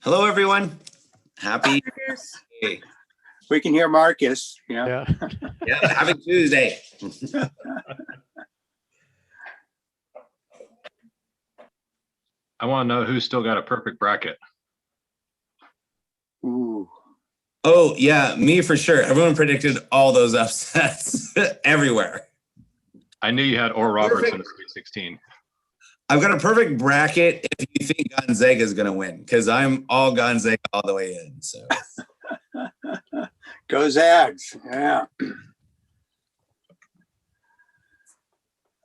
Hello, everyone. Happy Tuesday. We can hear Marcus. Yeah. Yeah, happy Tuesday. I want to know who's still got a perfect bracket. Ooh. Oh, yeah, me for sure. Everyone predicted all those upsets everywhere. I knew you had Oral Roberts Perfect. in the Sweet 16. I've got a perfect bracket if you think Gonzaga is going to win, because I'm all Gonzaga all the way in. So Go Zags. Yeah.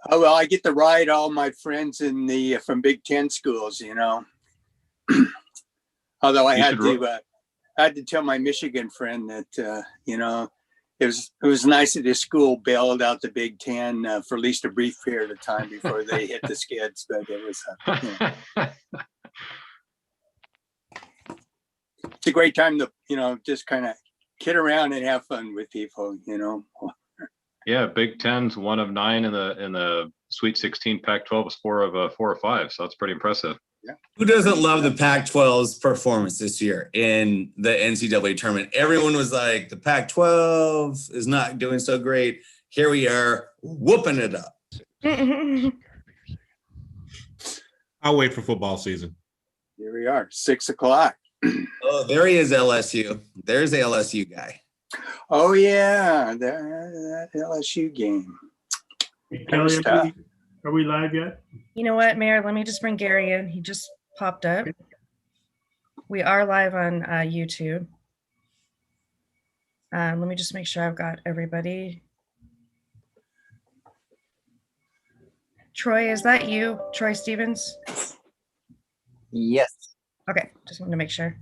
Oh, well, I get to ride all my friends in the from Big Ten schools, you know. Although I had to tell my Michigan friend that you know, it was nice that his school bailed out the Big Ten for at least a brief period of time before they hit the skids. But it was, you know. It's a great time to, you know, just kind of kid around and have fun with people, you know. Yeah, Big Ten's 1 of 9 in the Sweet 16. Pac-12 was 4 of 5, so that's pretty impressive. Yeah. who doesn't love the Pac-12's performance this year in the NCAA tournament? Everyone was like, the Pac-12 is not doing so great. Here we are, whooping it up. I'll wait for football season. Here we are, 6 o'clock. Oh, there he is, LSU. There's the LSU guy. Oh yeah, that LSU game. Hey, Kelly, are we live yet? You know what, Mayor? Let me just bring Gary in. He just popped up. We are live on YouTube. Let me just make sure I've got everybody. Troy, is that you? Troy Stevens? Yes. Okay, just wanted to make sure.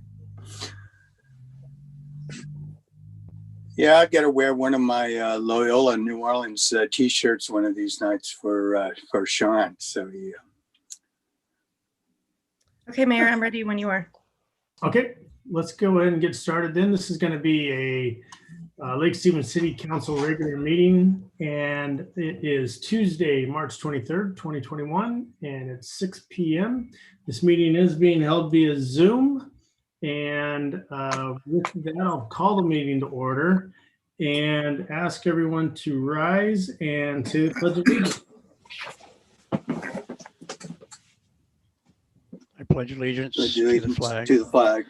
Yeah, I've got to wear one of my Loyola New Orleans T-shirts one of these nights for Sean. So yeah. Okay, Mayor, I'm ready when you are. Okay, let's go ahead and get started then. This is going to be a Lake Stevens City Council regular meeting, and it is Tuesday, March 23rd, 2021, and it's 6 p.m. This meeting is being held via Zoom, and with that, I'll call the meeting to order and ask everyone to rise and say the Pledge of Allegiance. I pledge allegiance to the flag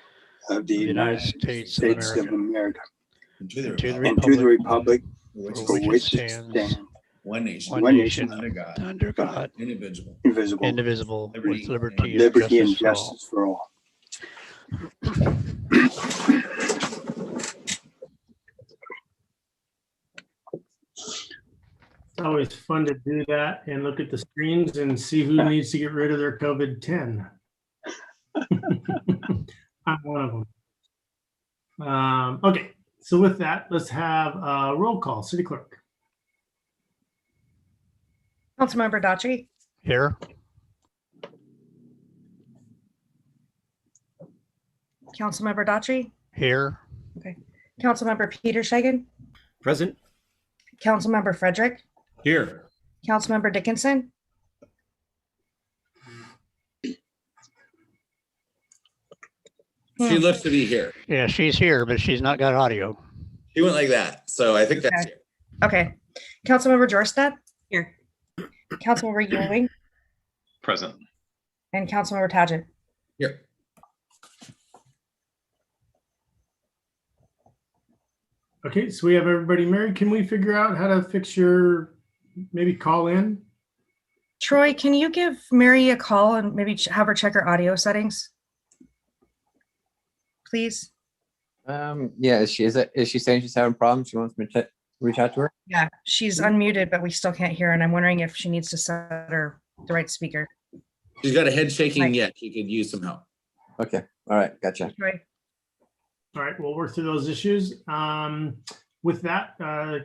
of the United States of America, And to the and to the republic for which it stands, one nation, one nation, under God, indivisible, indivisible, with liberty and justice for all. It's always fun to do that and look at the screens and see who needs to get rid of their COVID-10. I'm one of them. Okay, so with that, let's have a roll call. City Clerk. Councilmember Daughtry, Here. Councilmember Daughtry, Here. okay. Councilmember Peter Shagan, Present. Councilmember Frederick, Here. Councilmember Dickinson, She looks to be here. Yeah, she's here, but she's not got audio. She went like that, so I think that's Okay. here. Okay. Councilmember Jorstad? Here. Councilmember Ewing Present. and Councilmember Tadgett. Here. Okay, so we have everybody married. Can we figure out how to fix your, maybe call in? Troy, can you give Mary a call and maybe have her check her audio settings? Please. Yeah, is she saying she's having problems? She wants me to reach out to her? Yeah, she's unmuted, but we still can't hear her, and I'm wondering if she needs to set her the right speaker. She's got a head shaking Right. yet. She could use some help. Okay. All right. Gotcha. Troy. All right, we'll work through those issues. With that,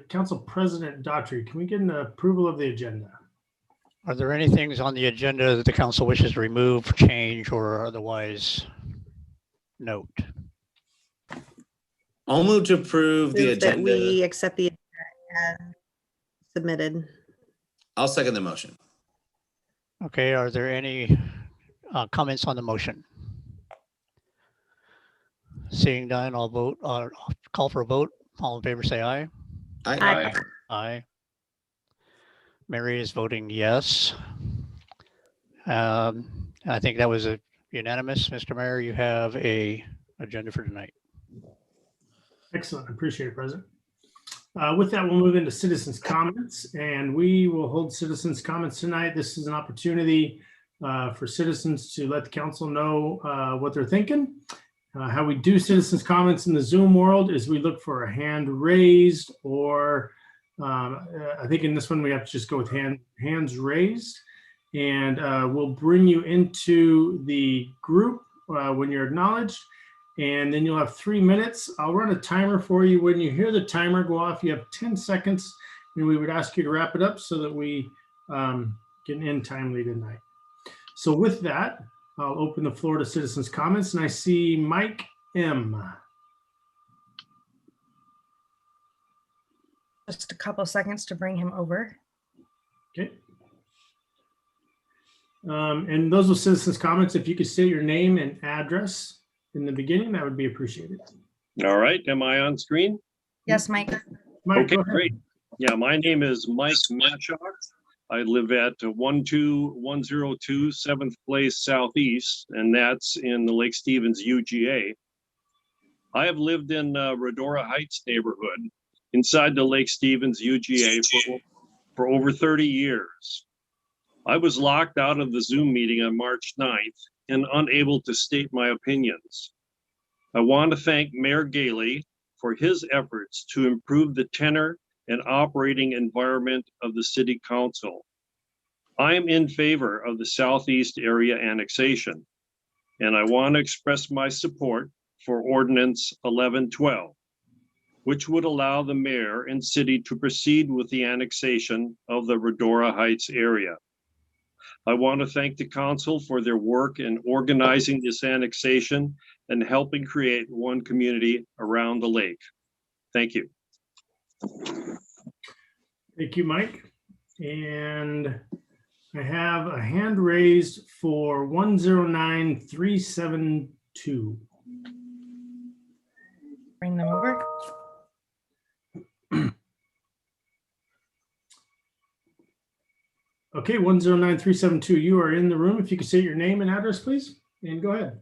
Council President Daughtry, can we get an approval of the agenda? Are there any things on the agenda that the council wishes to remove, change, or otherwise note? I'll move to approve the Move that agenda. we accept the agenda as submitted. I'll second the motion. Okay, are there any comments on the motion? Seeing none, I'll vote, call for a vote. All in favor, say aye. I, Aye. Mary is voting yes. I think that was a unanimous. Mr. Mayor, you have a agenda for tonight. Excellent. I appreciate it, President. With that, we'll move into citizens' comments, and we will hold citizens' comments tonight. This is an opportunity for citizens to let the council know what they're thinking. How we do citizens' comments in the Zoom world is we look for a hand raised, or I think in this one we have to just go with hands raised, and we'll bring you into the group when you're acknowledged. And then you'll have 3 minutes. I'll run a timer for you. When you hear the timer go off, you have 10 seconds, and we would ask you to wrap it up so that we get in timely tonight. So with that, I'll open the floor to citizens' comments, and I see Mike M. Just a couple seconds to bring him over. Okay. And those are citizens' comments. If you could state your name and address in the beginning, that would be appreciated. All right, am I on screen? Yes, Mike. Mike, Okay, go ahead. great. Yeah, my name is Mike Matchok. I live at 12102 7th Place Southeast, and that's in the Lake Stevens UGA. I have lived in Redora Heights neighborhood inside the Lake Stevens UGA for over 30 years. I was locked out of the Zoom meeting on March 9th and unable to state my opinions. I want to thank Mayor Gailey for his efforts to improve the tenor and operating environment of the City Council. I am in favor of the Southeast area annexation, and I want to express my support for Ordinance 1112, which would allow the mayor and city to proceed with the annexation of the Redora Heights area. I want to thank the council for their work in organizing this annexation and helping create one community around the lake. Thank you. Thank you, Mike. And I have a hand raised for 109372. Bring them over. Okay, 109372, you are in the room. If you could say your name and address, please, and go ahead.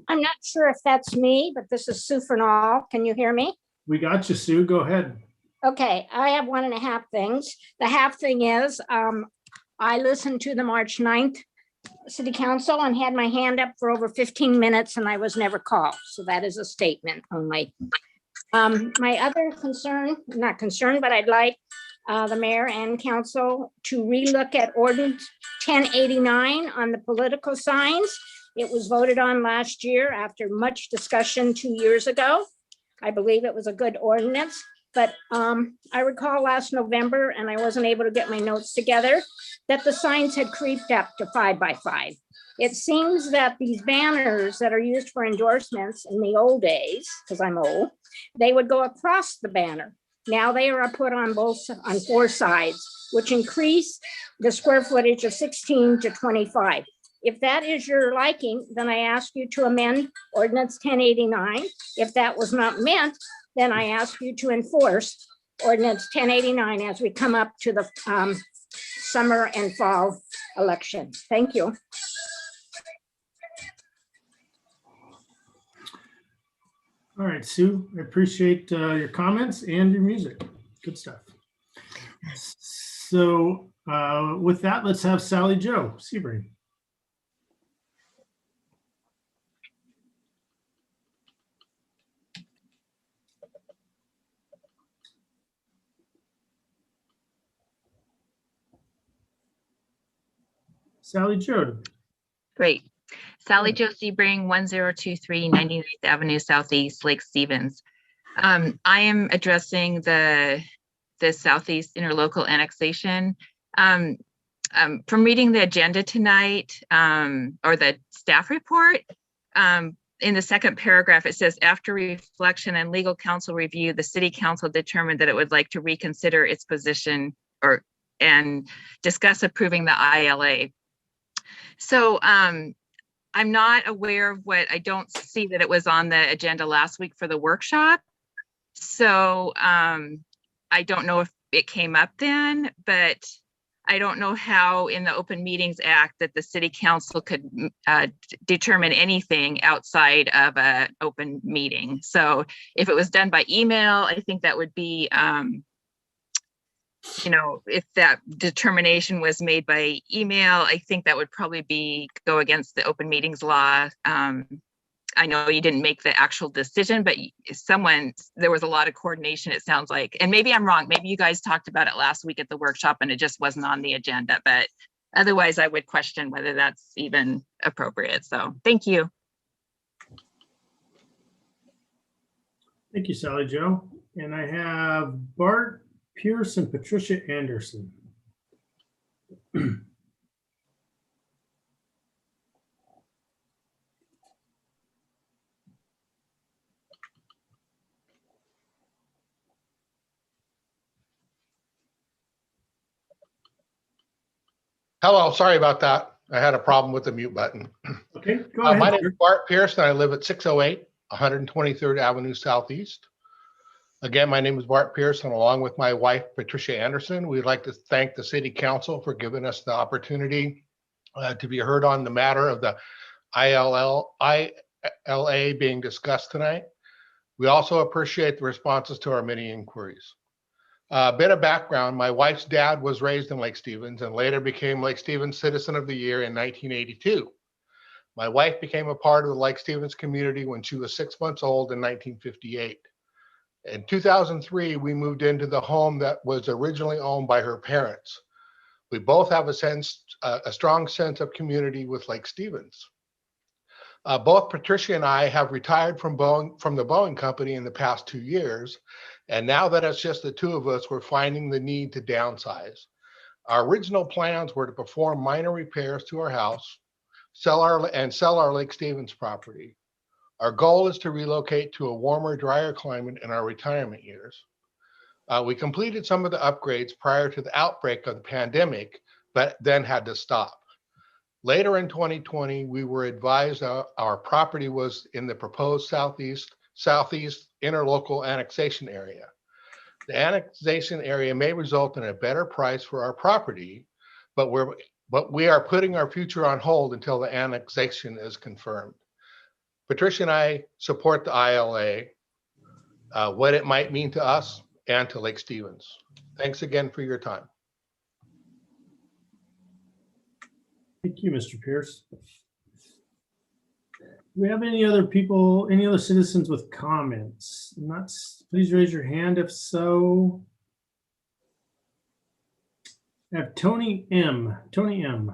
I'm not sure if that's me, but this is Sue Fernall. Can you hear me? We got you, Sue. Go ahead. Okay, I have 1.5 things. The half thing is I listened to the March 9th City Council and had my hand up for over 15 minutes and I was never called. So that is a statement only. My other concern, not concern, but I'd like the mayor and council to relook at ordinance 1089 on the political signs. It was voted on last year after much discussion 2 years ago. I believe it was a good ordinance, but I recall last November, and I wasn't able to get my notes together, that the signs had creeped up to 5x5. It seems that these banners that are used for endorsements in the old days, because I'm old, they would go across the banner. Now they are put on 4 sides, which increase the square footage of 16 to 25. If that is your liking, then I ask you to amend ordinance 1089. If that was not meant, then I ask you to enforce ordinance 1089 as we come up to the summer and fall election. Thank you. All right, Sue, I appreciate your comments and your music. Good stuff. So with that, let's have Sally Jo Sebring. Sally Jo. Great. Sally Jo Sebring, 1023 99th Avenue Southeast, Lake Stevens. I am addressing the Southeast interlocal annexation. From reading the agenda tonight, or the staff report, in the second paragraph, it says, after reflection and legal counsel review, the city council determined that it would like to reconsider its position and discuss approving the ILA. So I I'm not aware of what, I don't see that it was on the agenda last week for the workshop. So I don't know if it came up then, but I don't know how in the Open Meetings Act that the city council could determine anything outside of an open meeting. So if it was done by email, I think that would be, you know, if that determination was made by email, I think that would probably go against the open meetings law. I know you didn't make the actual decision, but there was a lot of coordination, it sounds like. And maybe I'm wrong. Maybe you guys talked about it last week at the workshop and it just wasn't on the agenda, but otherwise I would question whether that's even appropriate. So thank you. Thank you, Sally Jo. And I have Bart Pierce and Patricia Anderson. Hello, sorry about that. I had a problem with the mute button. Okay, go ahead. My name is Bart Pierce and I live at 608 123rd Avenue Southeast. Again, my name is Bart Pierce and along with my wife, Patricia Anderson, we'd like to thank the City Council for giving us the opportunity to be heard on the matter of the ILA being discussed tonight. We also appreciate the responses to our many inquiries. A bit of background, my wife's dad was raised in Lake Stevens and later became Lake Stevens Citizen of the Year in 1982. My wife became a part of the Lake Stevens community when she was 6 months old in 1958. In 2003, we moved into the home that was originally owned by her parents. We both have a strong sense of community with Lake Stevens. Both Patricia and I have retired from the Boeing Company in the past 2 years. And now that it's just the two of us, we're finding the need to downsize. Our original plans were to perform minor repairs to our house, sell our Lake Stevens property. Our goal is to relocate to a warmer, drier climate in our retirement years. We completed some of the upgrades prior to the outbreak of the pandemic, but then had to stop. Later in 2020, we were advised our property was in the proposed southeast interlocal annexation area. The annexation area may result in a better price for our property, but we are putting our future on hold until the annexation is confirmed. Patricia and I support the ILA, what it might mean to us and to Lake Stevens. Thanks again for your time. Thank you, Mr. Pierce. Do we have any other people, any other citizens with comments? Please raise your hand if so. I have Tony M. Tony M.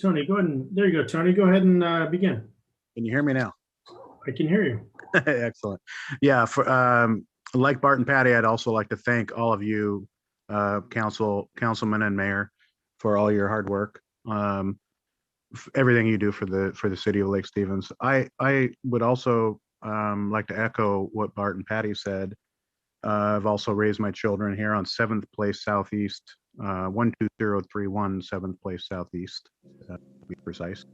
Tony, go ahead and, there you go, Tony. Go ahead and begin. Can you hear me now? I can hear you. Excellent. Yeah, for like Bart and Patty, I'd also like to thank all of you, councilman and mayor, for all your hard work, everything you do for the city of Lake Stevens. I would also like to echo what Bart and Patty said. I've also raised my children here on 7th Place Southeast, 12031 7th Place Southeast, to be precise.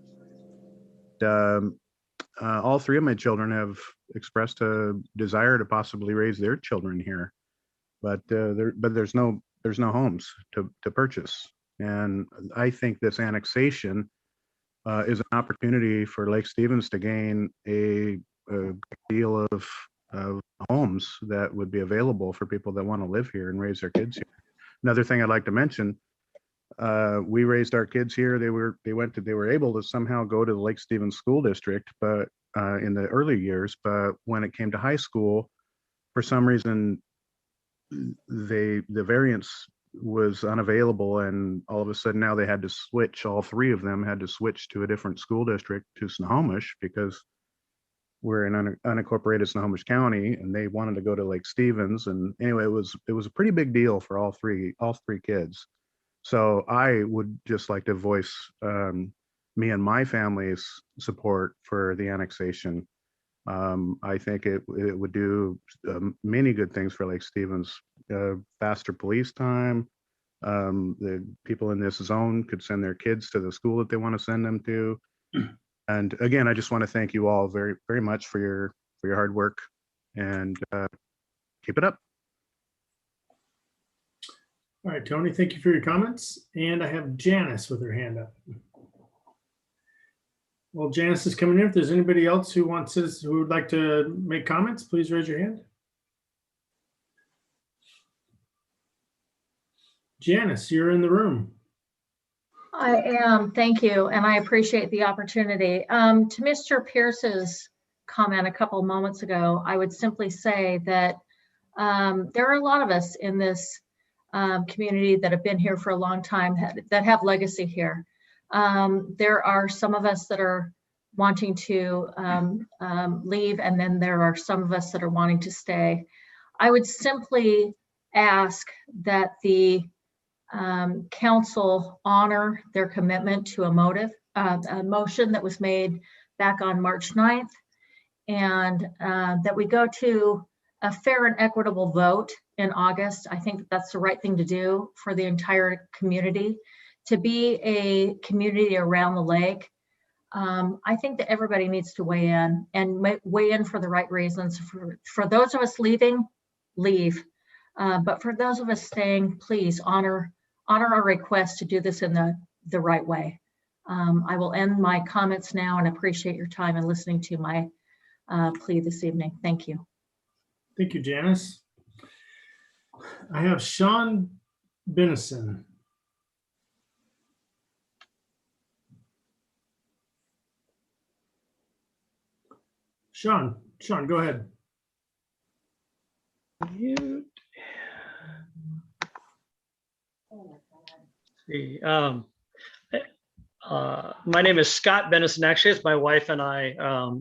All three of my children have expressed a desire to possibly raise their children here, but there's no homes to purchase. And I think this annexation is an opportunity for Lake Stevens to gain a deal of homes that would be available for people that want to live here and raise their kids here. Another thing I'd like to mention, we raised our kids here. They were able to somehow go to the Lake Stevens School District, but in the early years, but when it came to high school, for some reason, the variance was unavailable, and all of a sudden now they had to switch. All three of them had to switch to a different school district, to Snohomish, because we're in unincorporated Snohomish County, and they wanted to go to Lake Stevens. And anyway, it was a pretty big deal for all three kids. So I would just like to voice me and my family's support for the annexation. I think it would do many good things for Lake Stevens. Faster police time. The people in this zone could send their kids to the school that they want to send them to. And again, I just want to thank you all very, very much for your hard work, and keep it up. All right, Tony, thank you for your comments. And I have Janice with her hand up. Well, Janice is coming in. If there's anybody else who would like to make comments, please raise your hand. Janice, you're in the room. I am, thank you, and I appreciate the opportunity. To Mr. Pierce's comment a couple moments ago, I would simply say that there are a lot of us in this community that have been here for a long time, that have legacy here. There are some of us that are wanting to leave, and then there are some of us that are wanting to stay. I would simply ask that the council honor their commitment to a motion that was made back on March 9th, and that we go to a fair and equitable vote in August. I think that's the right thing to do for the entire community. To be a community around the lake, I think that everybody needs to weigh in, and weigh in for the right reasons. For those of us leaving, leave. But for those of us staying, please honor our request to do this in the right way. I will end my comments now and appreciate your time and listening to my plea this evening. Thank you. Thank you, Janice. I have Sean Benison. Sean, go ahead. Mute. See, my name is Scott Benison. Actually, it's my wife and I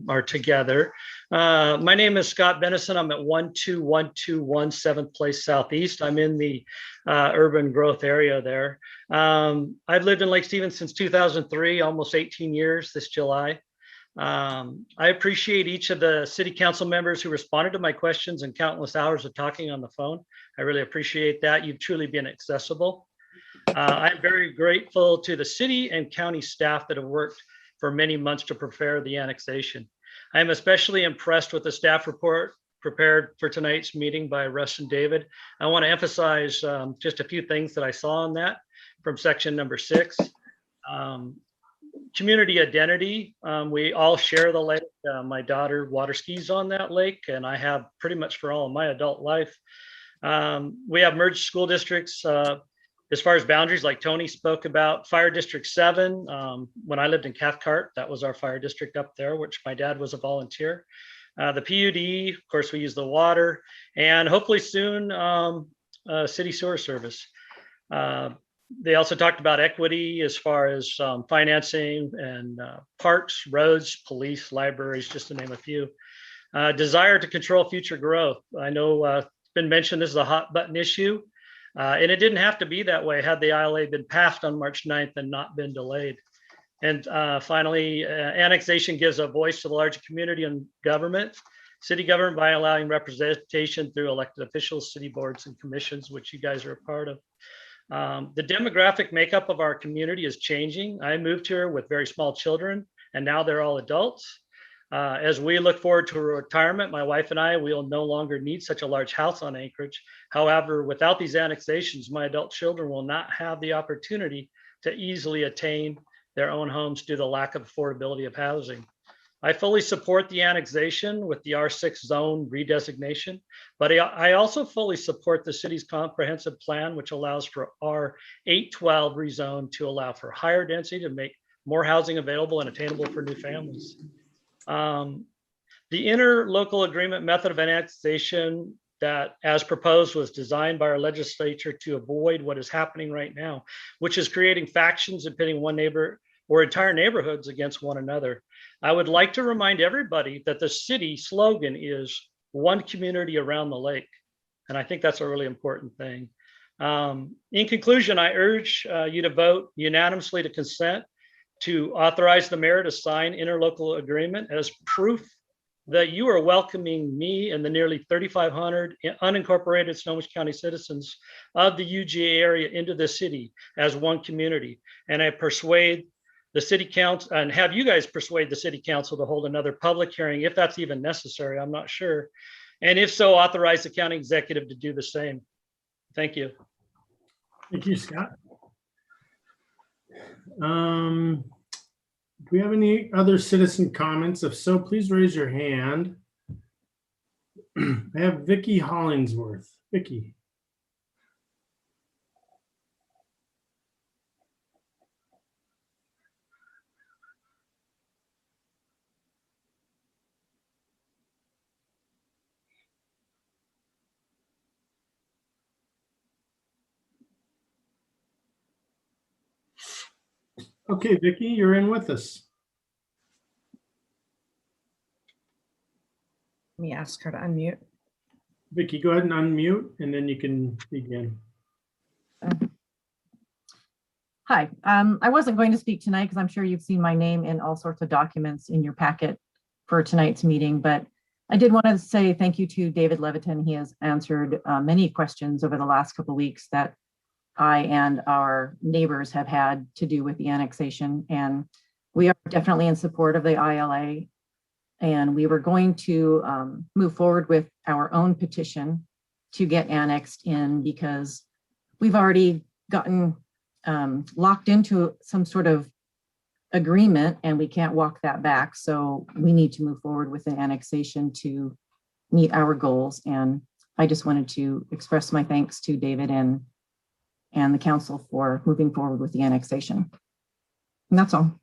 are together. My name is Scott Benison. I'm at 12121 7th Place Southeast. I'm in the urban growth area there. I've lived in Lake Stevens since 2003, almost 18 years this July. I appreciate each of the city council members who responded to my questions and countless hours of talking on the phone. I really appreciate that. You've truly been accessible. I'm very grateful to the city and county staff that have worked for many months to prepare the annexation. I am especially impressed with the staff report prepared for tonight's meeting by Russ and David. I want to emphasize just a few things that I saw in that from section number 6. Community identity. We all share the lake. My daughter water skis on that lake, and I have pretty much for all of my adult life. We have merged school districts. As far as boundaries, like Tony spoke about, Fire District 7, when I lived in Cathcart, that was our fire district up there, which my dad was a volunteer. The PUD, of course, we use the water, and hopefully soon, city sewer service. They also talked about equity as far as financing and parks, roads, police, libraries, just to name a few. Desire to control future growth. I know it's been mentioned this is a hot button issue. And it didn't have to be that way had the ILA been passed on March 9th and not been delayed. And finally, annexation gives a voice to the larger community and government, city government, by allowing representation through elected officials, city boards and commissions, which you guys are a part of. The demographic makeup of our community is changing. I moved here with very small children, and now they're all adults. As we look forward to retirement, my wife and I will no longer need such a large house on acreage. However, without these annexations, my adult children will not have the opportunity to easily attain their own homes due to the lack of affordability of housing. I fully support the annexation with the R6 zone redesignation, but I also fully support the city's comprehensive plan, which allows for R812 rezone to allow for higher density to make more housing available and attainable for new families. The interlocal agreement method of annexation that, as proposed, was designed by our legislature to avoid what is happening right now, which is creating factions and pitting one neighbor or entire neighborhoods against one another. I would like to remind everybody that the city slogan is one community around the lake. And I think that's a really important thing. In conclusion, I urge you to vote unanimously to consent to authorize the mayor to sign interlocal agreement as proof that you are welcoming me and the nearly 3,500 unincorporated Snohomish County citizens of the UGA area into the city as one community. And I persuade the city council and have you guys persuade the city council to hold another public hearing if that's even necessary. I'm not sure. And if so, authorize the county executive to do the same. Thank you. Thank you, Scott. Do we have any other citizen comments? If so, please raise your hand. I have Vicky Hollingsworth. Vicky. Okay, Vicky, you're in with us. Let me ask her to unmute. Vicky, go ahead and unmute and then you can begin. Hi, I wasn't going to speak tonight because I'm sure you've seen my name in all sorts of documents in your packet for tonight's meeting, but I did want to say thank you to David Leviton. He has answered many questions over the last couple of weeks that I and our neighbors have had to do with the annexation, and we are definitely in support of the ILA. And we were going to move forward with our own petition to get annexed in because we've already gotten locked into some sort of agreement and we can't walk that back. So we need to move forward with an annexation to meet our goals. And I just wanted to express my thanks to David and the council for moving forward with the annexation. And that's all.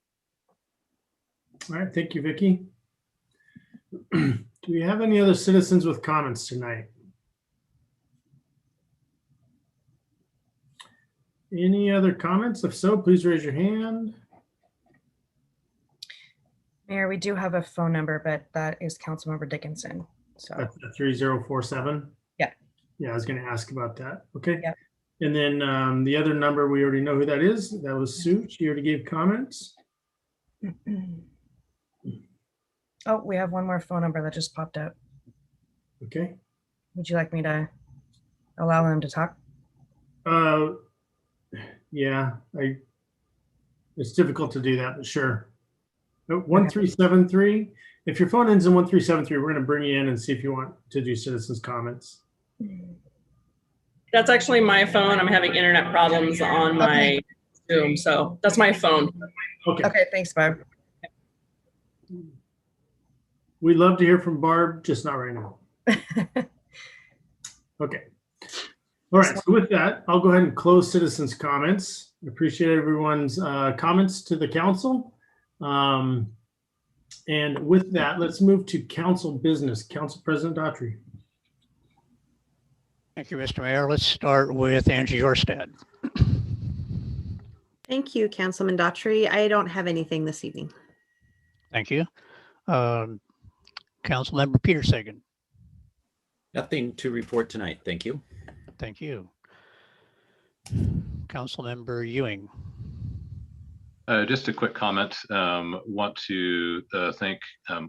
All right, thank you, Vicky. Do we have any other citizens with comments tonight? Any other comments? If so, please raise your hand. Mayor, we do have a phone number, but that is Councilmember Dickinson. So That's 3047. Yeah. Yeah, I was going to ask about that. Okay. Yep. And then the other number, we already know who that is. That was Sue. She already gave comments. Oh, we have one more phone number that just popped up. Okay. Would you like me to allow them to talk? Yeah, it's difficult to do that, but sure. 1373. If your phone ends in 1373, we're going to bring you in and see if you want to do citizens comments. That's actually my phone. I'm having internet problems on my Zoom, so that's my phone. Okay. Okay, thanks, Barb. We'd love to hear from Barb, just not right now. Okay. All right, so with that, I'll go ahead and close citizens' comments. Appreciate everyone's comments to the council. And with that, let's move to council business. Council President Daughtry. Thank you, Mr. Mayor. Let's start with Angie Orstad. Thank you, Councilman Daughtry. I don't have anything this evening. Thank you. Councilmember Peter Sagan. Nothing to report tonight. Thank you. Thank you. Councilmember Ewing. Just a quick comment. Want to thank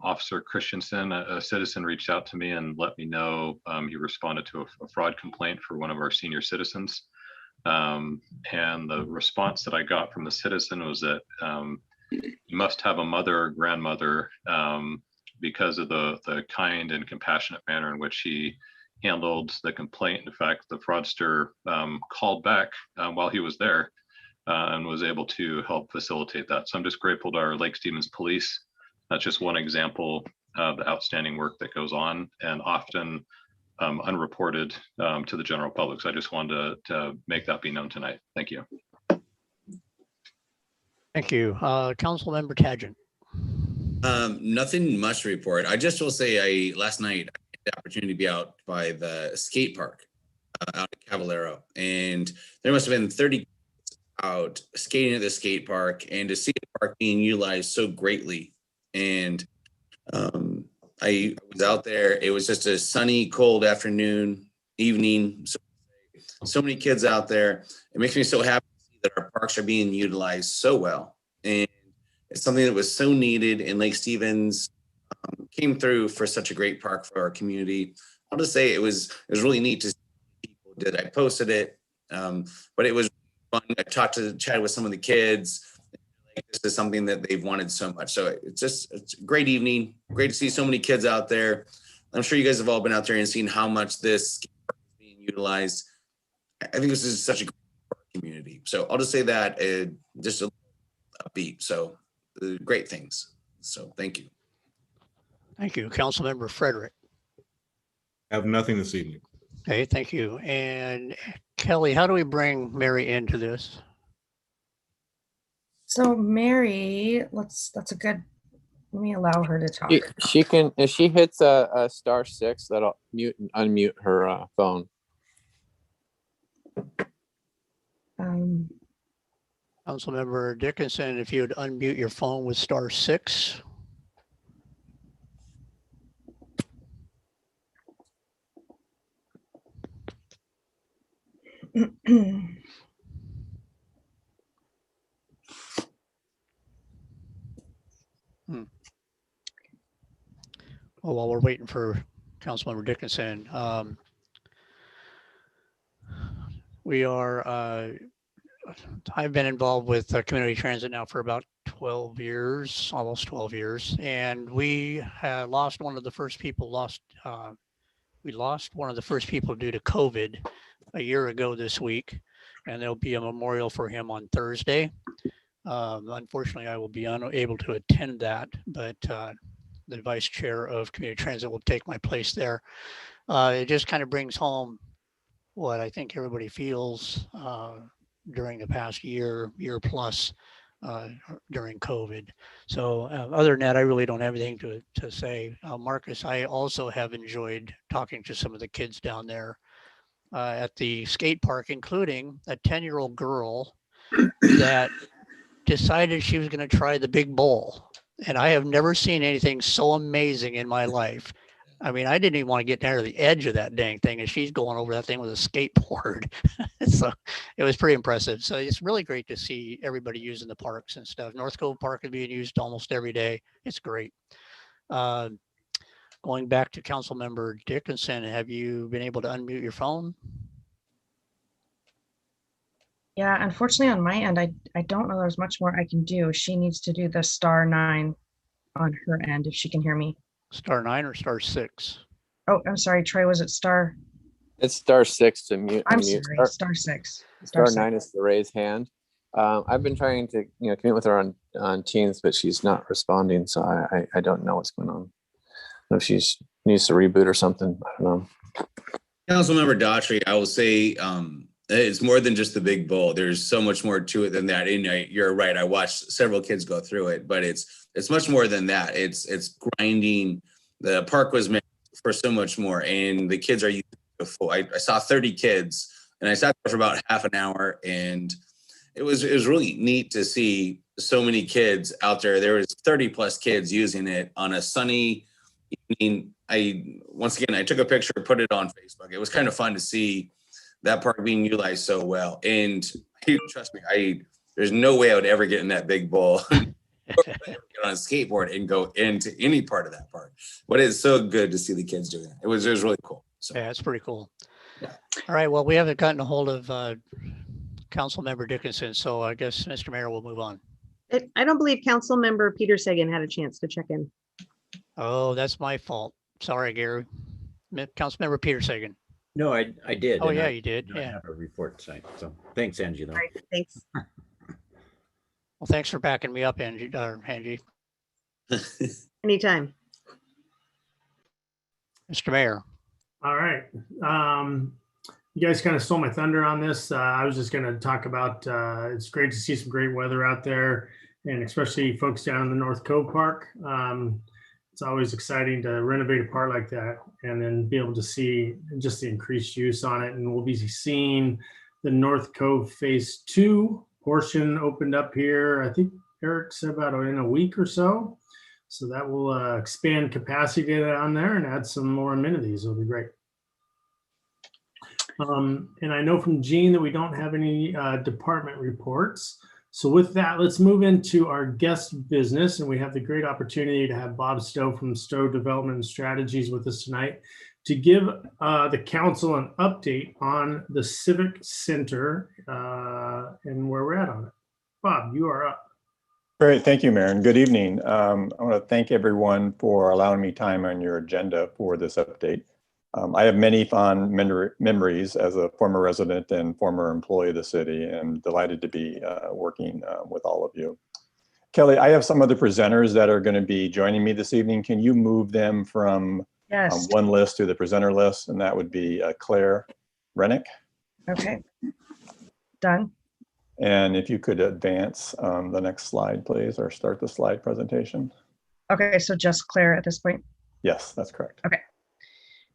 Officer Christensen. A citizen reached out to me and let me know he responded to a fraud complaint for one of our senior citizens. And the response that I got from the citizen was that you must have a mother or grandmother because of the kind and compassionate manner in which he handled the complaint. In fact, the fraudster called back while he was there and was able to help facilitate that. So I'm just grateful to our Lake Stevens Police. That's just one example of the outstanding work that goes on and often unreported to the general public. So I just wanted to make that be known tonight. Thank you. Thank you. Councilmember Tagent. Nothing much to report. I just will say last night I had the opportunity to be out by the skate park out at Caballero, and there must have been 30 out skating at the skate park, and to see the park being utilized so greatly. And I was out there. It was just a sunny, cold afternoon, evening. So many kids out there. It makes me so happy to see that our parks are being utilized so well. And it's something that was so needed in Lake Stevens. came through for such a great park for our community. I'll just say it was really neat to see people did. I posted it, but it was fun. I chatted with some of the kids. This is something that they've wanted so much. So it's a great evening. Great to see so many kids out there. I'm sure you guys have all been out there and seen how much this is being utilized. I think this is such a great community. So I'll just say that just a beat. So great things. So thank you. Thank you. Councilmember Frederick. I have nothing this evening. Okay, thank you. And Kelly, how do we bring Mary into this? So Mary, that's a good, let me allow her to talk. She can, if she hits a *6, that'll mute and unmute her phone. Councilmember Dickinson, if you would unmute your phone with *6. Well, while we're waiting for Councilmember Dickinson, we are, I've been involved with community transit now for about 12 years, almost 12 years. And we had lost one of the first people we lost one of the first people due to COVID a year ago this week. And there'll be a memorial for him on Thursday. Unfortunately, I will be unable to attend that, but the vice chair of community transit will take my place there. It just kind of brings home what I think everybody feels during the past year plus during COVID. So other than that, I really don't have anything to say. Marcus, I also have enjoyed talking to some of the kids down there at the skate park, including a 10-year-old girl that decided she was going to try the big bowl. And I have never seen anything so amazing in my life. I mean, I didn't even want to get down to the edge of that dang thing, and she's going over that thing with a skateboard. So it was pretty impressive. So it's really great to see everybody using the parks and stuff. North Cove Park is being used almost every day. It's great. Going back to Councilmember Dickinson, have you been able to unmute your phone? Yeah, unfortunately on my end, I don't know there's much more I can do. She needs to do the *9 on her end if she can hear me. *9 or *6? Oh, I'm sorry, Troy, was it star? It's *6 to mute. I'm unmute. sorry, *6. *9 is the raise hand. I've been trying to commute with her on Teams, but she's not responding, so I don't know what's going on. I don't know if she needs to reboot or something. I don't know. Councilmember Daughtry, I will say it's more than just the big bowl. There's so much more to it than that. And you're right. I watched several kids go through it, but it's much more than that. It's grinding. The park was meant for so much more, and the kids are using it full. I saw 30 kids, and I sat there for about half an hour, and it was really neat to see so many kids out there. There was 30 plus kids using it on a sunny evening. Once again, I took a picture, put it on Facebook. It was kind of fun to see that park being utilized so well. And trust me, there's no way I would ever get in that big bowl, get on a skateboard and go into any part of that park. But it's so good to see the kids doing it. It was really cool. So yeah, it's pretty cool. Yeah. All right. Well, we haven't gotten a hold of Councilmember Dickinson, so I guess Mr. Mayor will move on. I don't believe Councilmember Peter Sagan had a chance to check in. Oh, that's my fault. Sorry, Gary. Councilmember Peter Sagan. No, I did. Oh, and yeah, I you did. do not Yeah. have a report tonight. So thanks, Angie. Though. All right, thanks. Well, thanks for backing me up, Angie. Anytime. Mr. Mayor. All right. You guys kind of stole my thunder on this. I was just going to talk about, it's great to see some great weather out there, and especially folks down in the North Cove Park. It's always exciting to renovate a park like that and then be able to see just the increased use on it. And we'll be seeing the North Cove Phase 2 portion opened up here. I think Eric said about in a week or so. So that will expand capacity on there and add some more amenities. It'll be great. And I know from Gene that we don't have any department reports. So with that, let's move into our guest business. And we have the great opportunity to have Bob Stowe from Stowe Development and Strategies with us tonight to give the council an update on the Civic Center and where we're at on it. Bob, you are up. Great, thank you, Mayor, and good evening. I want to thank everyone for allowing me time on your agenda for this update. I have many fond memories as a former resident and former employee of the city, and delighted to be working with all of you. Kelly, I have some other presenters that are going to be joining me this evening. Can you move them from one list to the presenter list? And that would be Claire Rennick. Okay, done. And if you could advance the next slide, please, or start the slide presentation. Okay, so just Claire at this point? Yes, that's correct. Okay.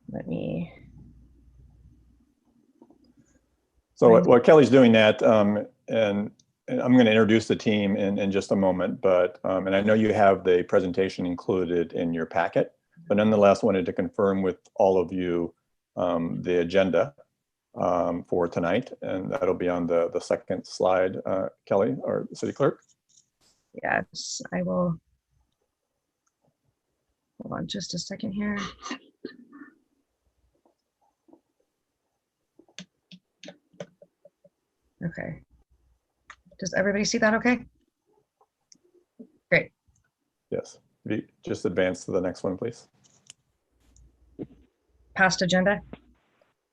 Let me. So what Kelly's doing that, and I'm going to introduce the team in just a moment, but, and I know you have the presentation included in your packet, but nonetheless wanted to confirm with all of you the agenda for tonight, and that'll be on the second slide, Kelly, our city clerk. Yes, I will. Hold on just a second here. Okay. Does everybody see that okay? Great. Yes, if you just advance to the next one, please. Past agenda?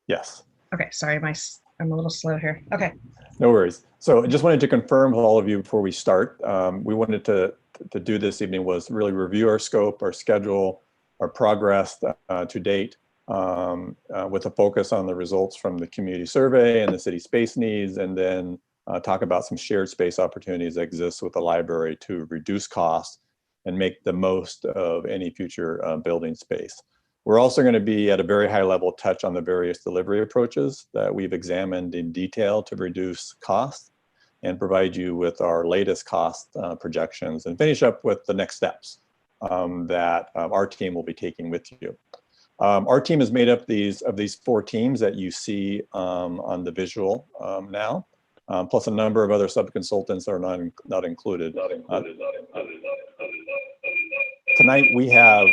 Yes. Okay, sorry, I'm a little slow here. Okay. No worries. So I just wanted to confirm with all of you before we start. We wanted to do this evening was really review our scope, our schedule, our progress to date, with a focus on the results from the community survey and the city space needs, and then talk about some shared space opportunities that exist with the library to reduce costs and make the most of any future building space. We're also going to be at a very high level touch on the various delivery approaches that we've examined in detail to reduce costs and provide you with our latest cost projections, and finish up with the next steps that our team will be taking with you. Our team is made up of these four teams that you see on the visual now, plus a number of other sub-consultants that are not included. Tonight we have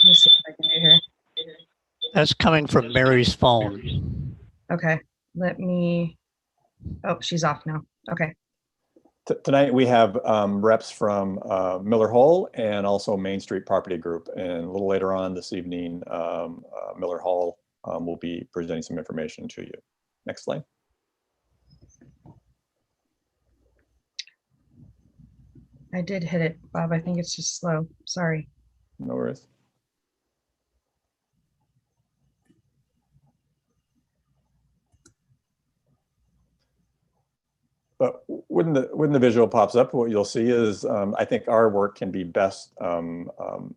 Let me see what I can do here. That's coming from Mary's phone. Okay, let me. Oh, she's off now. Okay. Tonight we have reps from Miller Hall and also Main Street Property Group. And a little later on this evening, Miller Hall will be presenting some information to you. Next slide. I did hit it, Bob. I think it's just slow. Sorry. No worries. But when the visual pops up, what you'll see is I think our work can be best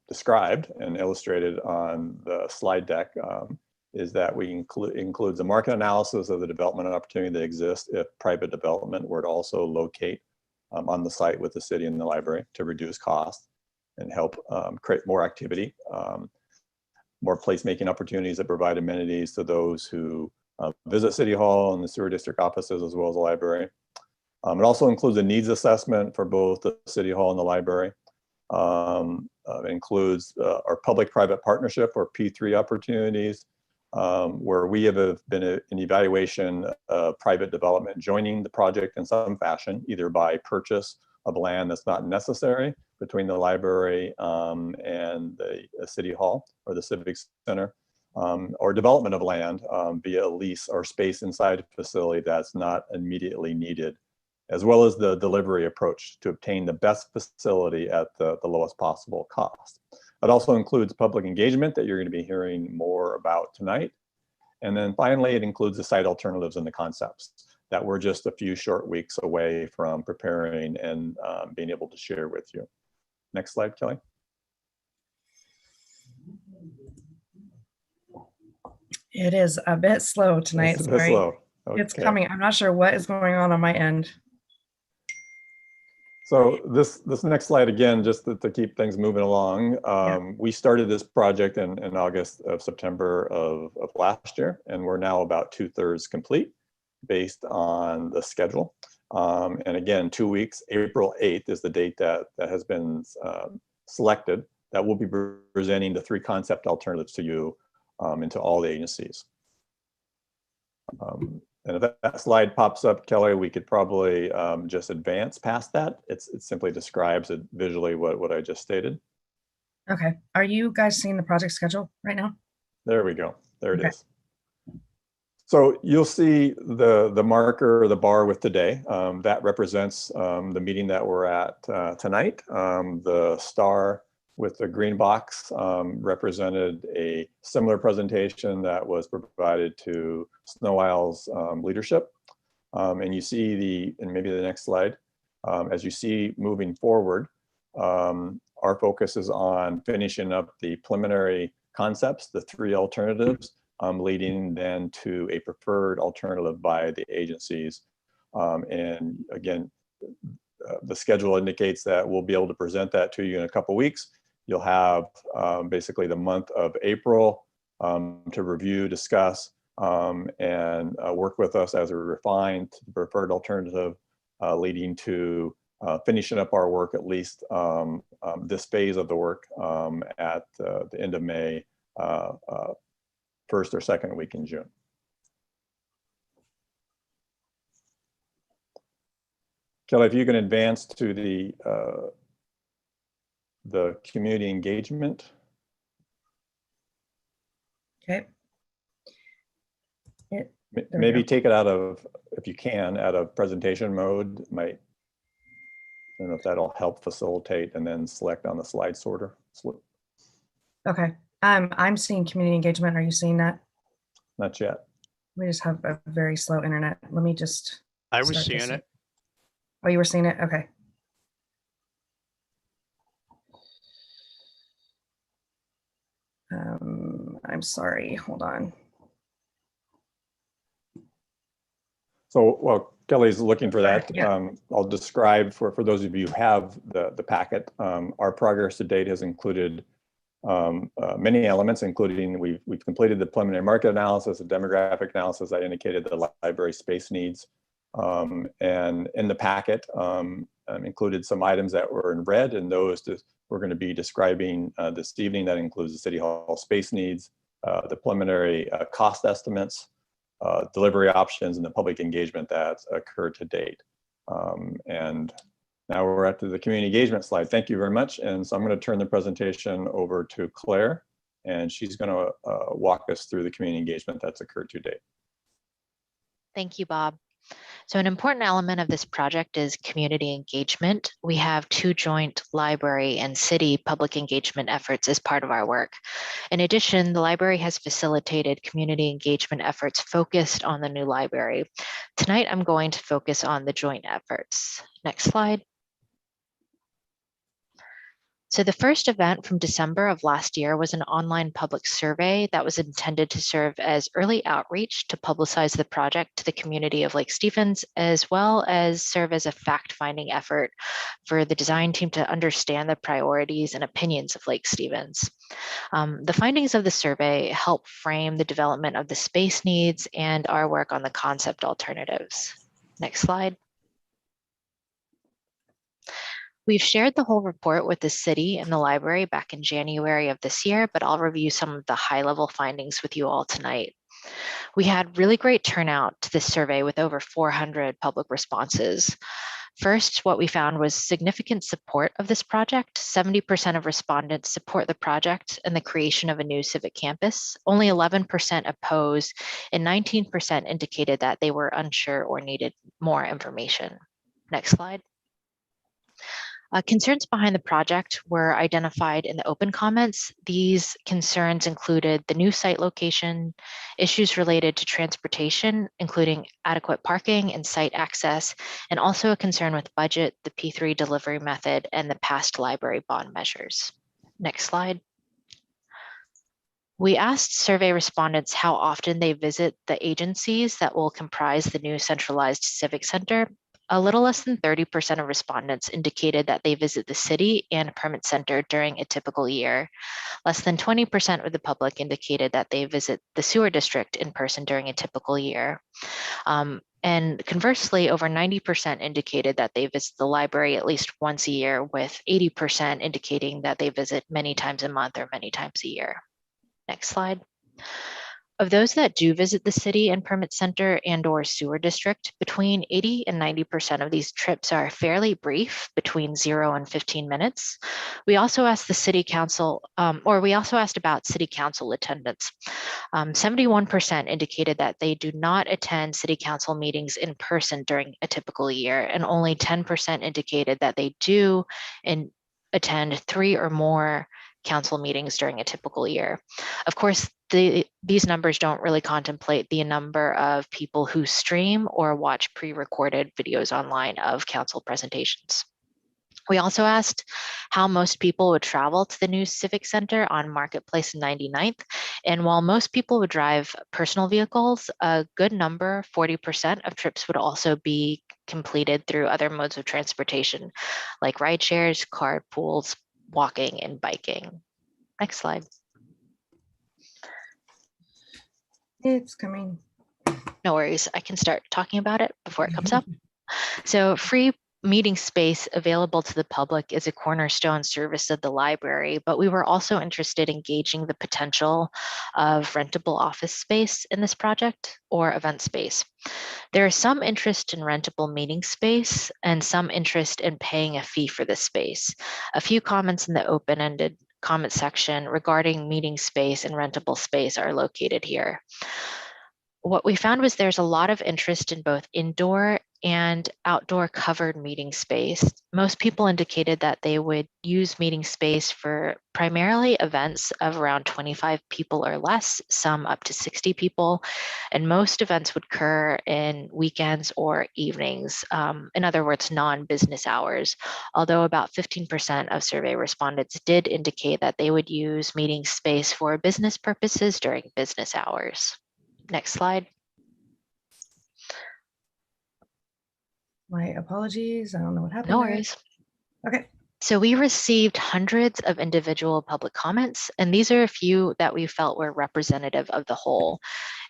described and illustrated on the slide deck. Is that we includes a market analysis of the development opportunity that exists if private development were to also locate on the site with the city and the library to reduce costs and help create more activity, more placemaking opportunities that provide amenities to those who visit City Hall and the sewer district offices, as well as the library. It also includes a needs assessment for both the City Hall and the library. It includes our public-private partnership, or P3 opportunities, where we have been an evaluation of private development joining the project in some fashion, either by purchase of land that's not necessary between the library and the City Hall or the Civic Center, or development of land via a lease or space inside a facility that's not immediately needed, as well as the delivery approach to obtain the best facility at the lowest possible cost. It also includes public engagement that you're going to be hearing more about tonight. And then finally, it includes the site alternatives and the concepts that we're just a few short weeks away from preparing and being able to share with you. Next slide, Kelly. It is a bit slow tonight. It's a bit slow. Okay. It's coming. I'm not sure what is going on my end. So this next slide, again, just to keep things moving along. We started this project in August of September of last year, and we're now about 2/3 complete based on the schedule. And again, 2 weeks, April 8th is the date that has been selected, that we'll be presenting the 3 concept alternatives to you and to all the agencies. And if that slide pops up, Kelly, we could probably just advance past that. It simply describes it visually what I just stated. Okay. Are you guys seeing the project schedule right now? There we go. There it is. So you'll see the marker, the bar with today. That represents the meeting that we're at tonight. The star with the green box represented a similar presentation that was provided to Snow Isle's leadership. And you see and maybe the next slide, as you see moving forward, our focus is on finishing up the preliminary concepts, the 3 alternatives, leading then to a preferred alternative by the agencies. And again, the schedule indicates that we'll be able to present that to you in a couple weeks. You'll have basically the month of April to review, discuss, and work with us as we refine the preferred alternative, leading to finishing up our work, at least this phase of the work at the end of May, first or second week in June. Kelly, if you can advance to the community engagement. Okay. Maybe take it out of, if you can, out of presentation mode. I don't know if that'll help facilitate, and then select on the slide sorter. Okay. I'm seeing community engagement. Are you seeing that? Not yet. We just have a very slow internet. Let me just. I was seeing it. Oh, you were seeing it? Okay. I'm sorry, hold on. So while Kelly's looking for that, I'll describe for those of you who have the packet, our progress to date has included many elements, including we've completed the preliminary market analysis, the demographic analysis. I indicated the library space needs. And in the packet included some items that were in red, and those we're going to be describing this evening. That includes the City Hall space needs, the preliminary cost estimates, delivery options, and the public engagement that's occurred to date. And now we're at the community engagement slide. Thank you very much. And so I'm going to turn the presentation over to Claire, and she's going to walk us through the community engagement that's occurred to date. Thank you, Bob. So an important element of this project is community engagement. We have 2 joint library and city public engagement efforts as part of our work. In addition, the library has facilitated community engagement efforts focused on the new library. Tonight, I'm going to focus on the joint efforts. Next slide. So the first event from December of last year was an online public survey that was intended to serve as early outreach to publicize the project to the community of Lake Stevens, as well as serve as a fact-finding effort for the design team to understand the priorities and opinions of Lake Stevens. The findings of the survey help frame the development of the space needs and our work on the concept alternatives. Next slide. We've shared the whole report with the city and the library back in January of this year, but I'll review some of the high-level findings with you all tonight. We had really great turnout to this survey with over 400 public responses. First, what we found was significant support of this project. 70% of respondents support the project and the creation of a new civic campus. Only 11% opposed, and 19% indicated that they were unsure or needed more information. Next slide. Concerns behind the project were identified in the open comments. These concerns included the new site location, issues related to transportation, including adequate parking and site access, and also a concern with budget, the P3 delivery method, and the past library bond measures. Next slide. We asked survey respondents how often they visit the agencies that will comprise the new centralized civic center. a little less than 30% of respondents indicated that they visit the city and permit center during a typical year. Less than 20% of the public indicated that they visit the sewer district in person during a typical year. And conversely, over 90% indicated that they visit the library at least once a year, with 80% indicating that they visit many times a month or many times a year. Next slide. Of those that do visit the city and permit center and or sewer district, between 80 and 90% of these trips are fairly brief, between 0 and 15 minutes. We also asked the city council, we also asked about city council attendance. 71% indicated that they do not attend city council meetings in person during a typical year, and only 10% indicated that they do attend 3 or more council meetings during a typical year. Of course, these numbers don't really contemplate the number of people who stream or watch pre-recorded videos online of council presentations. We also asked how most people would travel to the new Civic Center on Marketplace and 99th. And while most people would drive personal vehicles, a good number, 40% of trips would also be completed through other modes of transportation, like ride shares, carpools, walking, and biking. Next slide. It's coming. No worries. I can start talking about it before it comes up. So free meeting space available to the public is a cornerstone service of the library, but we were also interested in gauging the potential of rentable office space in this project or event space. There is some interest in rentable meeting space and some interest in paying a fee for this space. A few comments in the open-ended comment section regarding meeting space and rentable space are located here. What we found was there's a lot of interest in both indoor and outdoor covered meeting space. Most people indicated that they would use meeting space for primarily events of around 25 people or less, some up to 60 people, and most events would occur in weekends or evenings, in other words, non-business hours, although about 15% of survey respondents did indicate that they would use meeting space for business purposes during business hours. Next slide. My apologies. I don't know what happened. No there. worries. Okay. So we received hundreds of individual public comments, and these are a few that we felt were representative of the whole.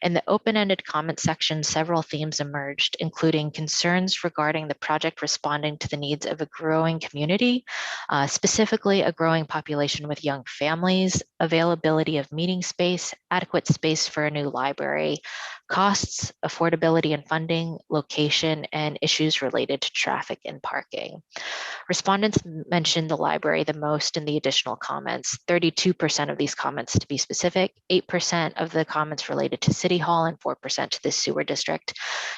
In the open-ended comment section, several themes emerged, including concerns regarding the project responding to the needs of a growing community, specifically a growing population with young families, availability of meeting space, adequate space for a new library, costs, affordability and funding, location, and issues related to traffic and parking. Respondents mentioned the library the most in the additional comments, 32% of these comments to be specific, 8% of the comments related to City Hall and 4% to the sewer district.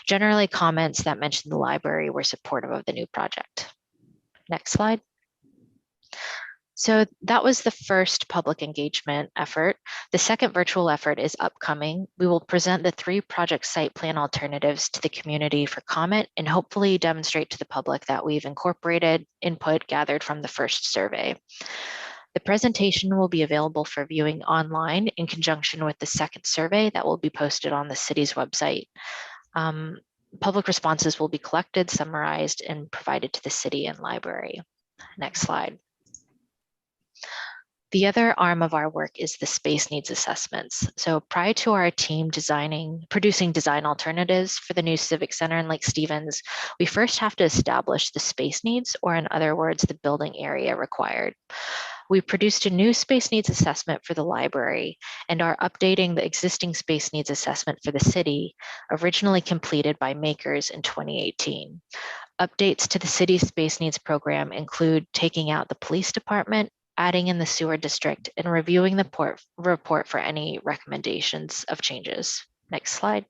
Generally, comments that mentioned the library were supportive of the new project. Next slide. So that was the first public engagement effort. The second virtual effort is upcoming. We will present the 3 project site plan alternatives to the community for comment and hopefully demonstrate to the public that we've incorporated input gathered from the first survey. The presentation will be available for viewing online in conjunction with the second survey that will be posted on the city's website. Public responses will be collected, summarized, and provided to the city and library. Next slide. The other arm of our work is the space needs assessments. So prior to our team producing design alternatives for the new Civic Center in Lake Stevens, we first have to establish the space needs, or in other words, the building area required. We produced a new space needs assessment for the library and are updating the existing space needs assessment for the city, originally completed by makers in 2018. Updates to the city's space needs program include taking out the police department, adding in the sewer district, and reviewing the report for any recommendations of changes. Next slide.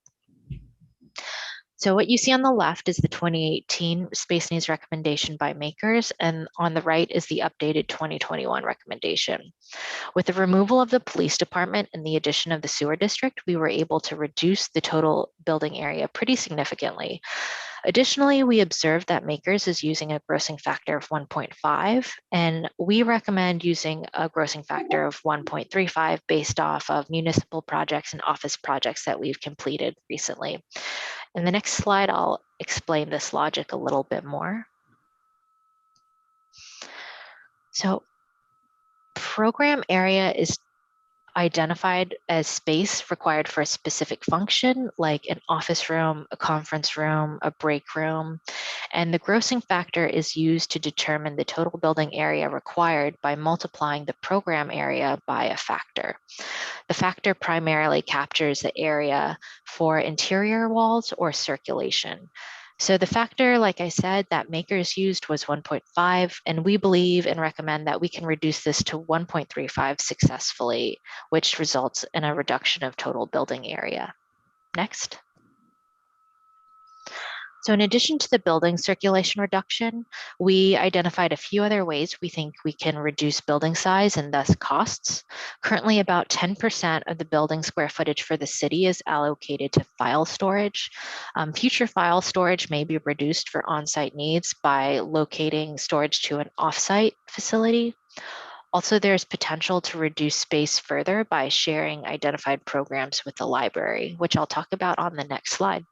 So what you see on the left is the 2018 space needs recommendation by makers, and on the right is the updated 2021 recommendation. With the removal of the police department and the addition of the sewer district, we were able to reduce the total building area pretty significantly. Additionally, we observed that Makers is using a grossing factor of 1.5, and we recommend using a grossing factor of 1.35 based off of municipal projects and office projects that we've completed recently. In the next slide, I'll explain this logic a little bit more. So, program area is identified as space required for a specific function, like an office room, a conference room, a break room. And the grossing factor is used to determine the total building area required by multiplying the program area by a factor. The factor primarily captures the area for interior walls or circulation. So the factor, like I said, that Makers used was 1.5, and we believe and recommend that we can reduce this to 1.35 successfully, which results in a reduction of total building area. Next. So in addition to the building circulation reduction, we identified a few other ways we think we can reduce building size and thus costs. Currently, about 10% of the building square footage for the city is allocated to file storage. Future file storage may be reduced for on-site needs by locating storage to an off-site facility. Also, there's potential to reduce space further by sharing identified programs with the library, which I'll talk about on the next slide.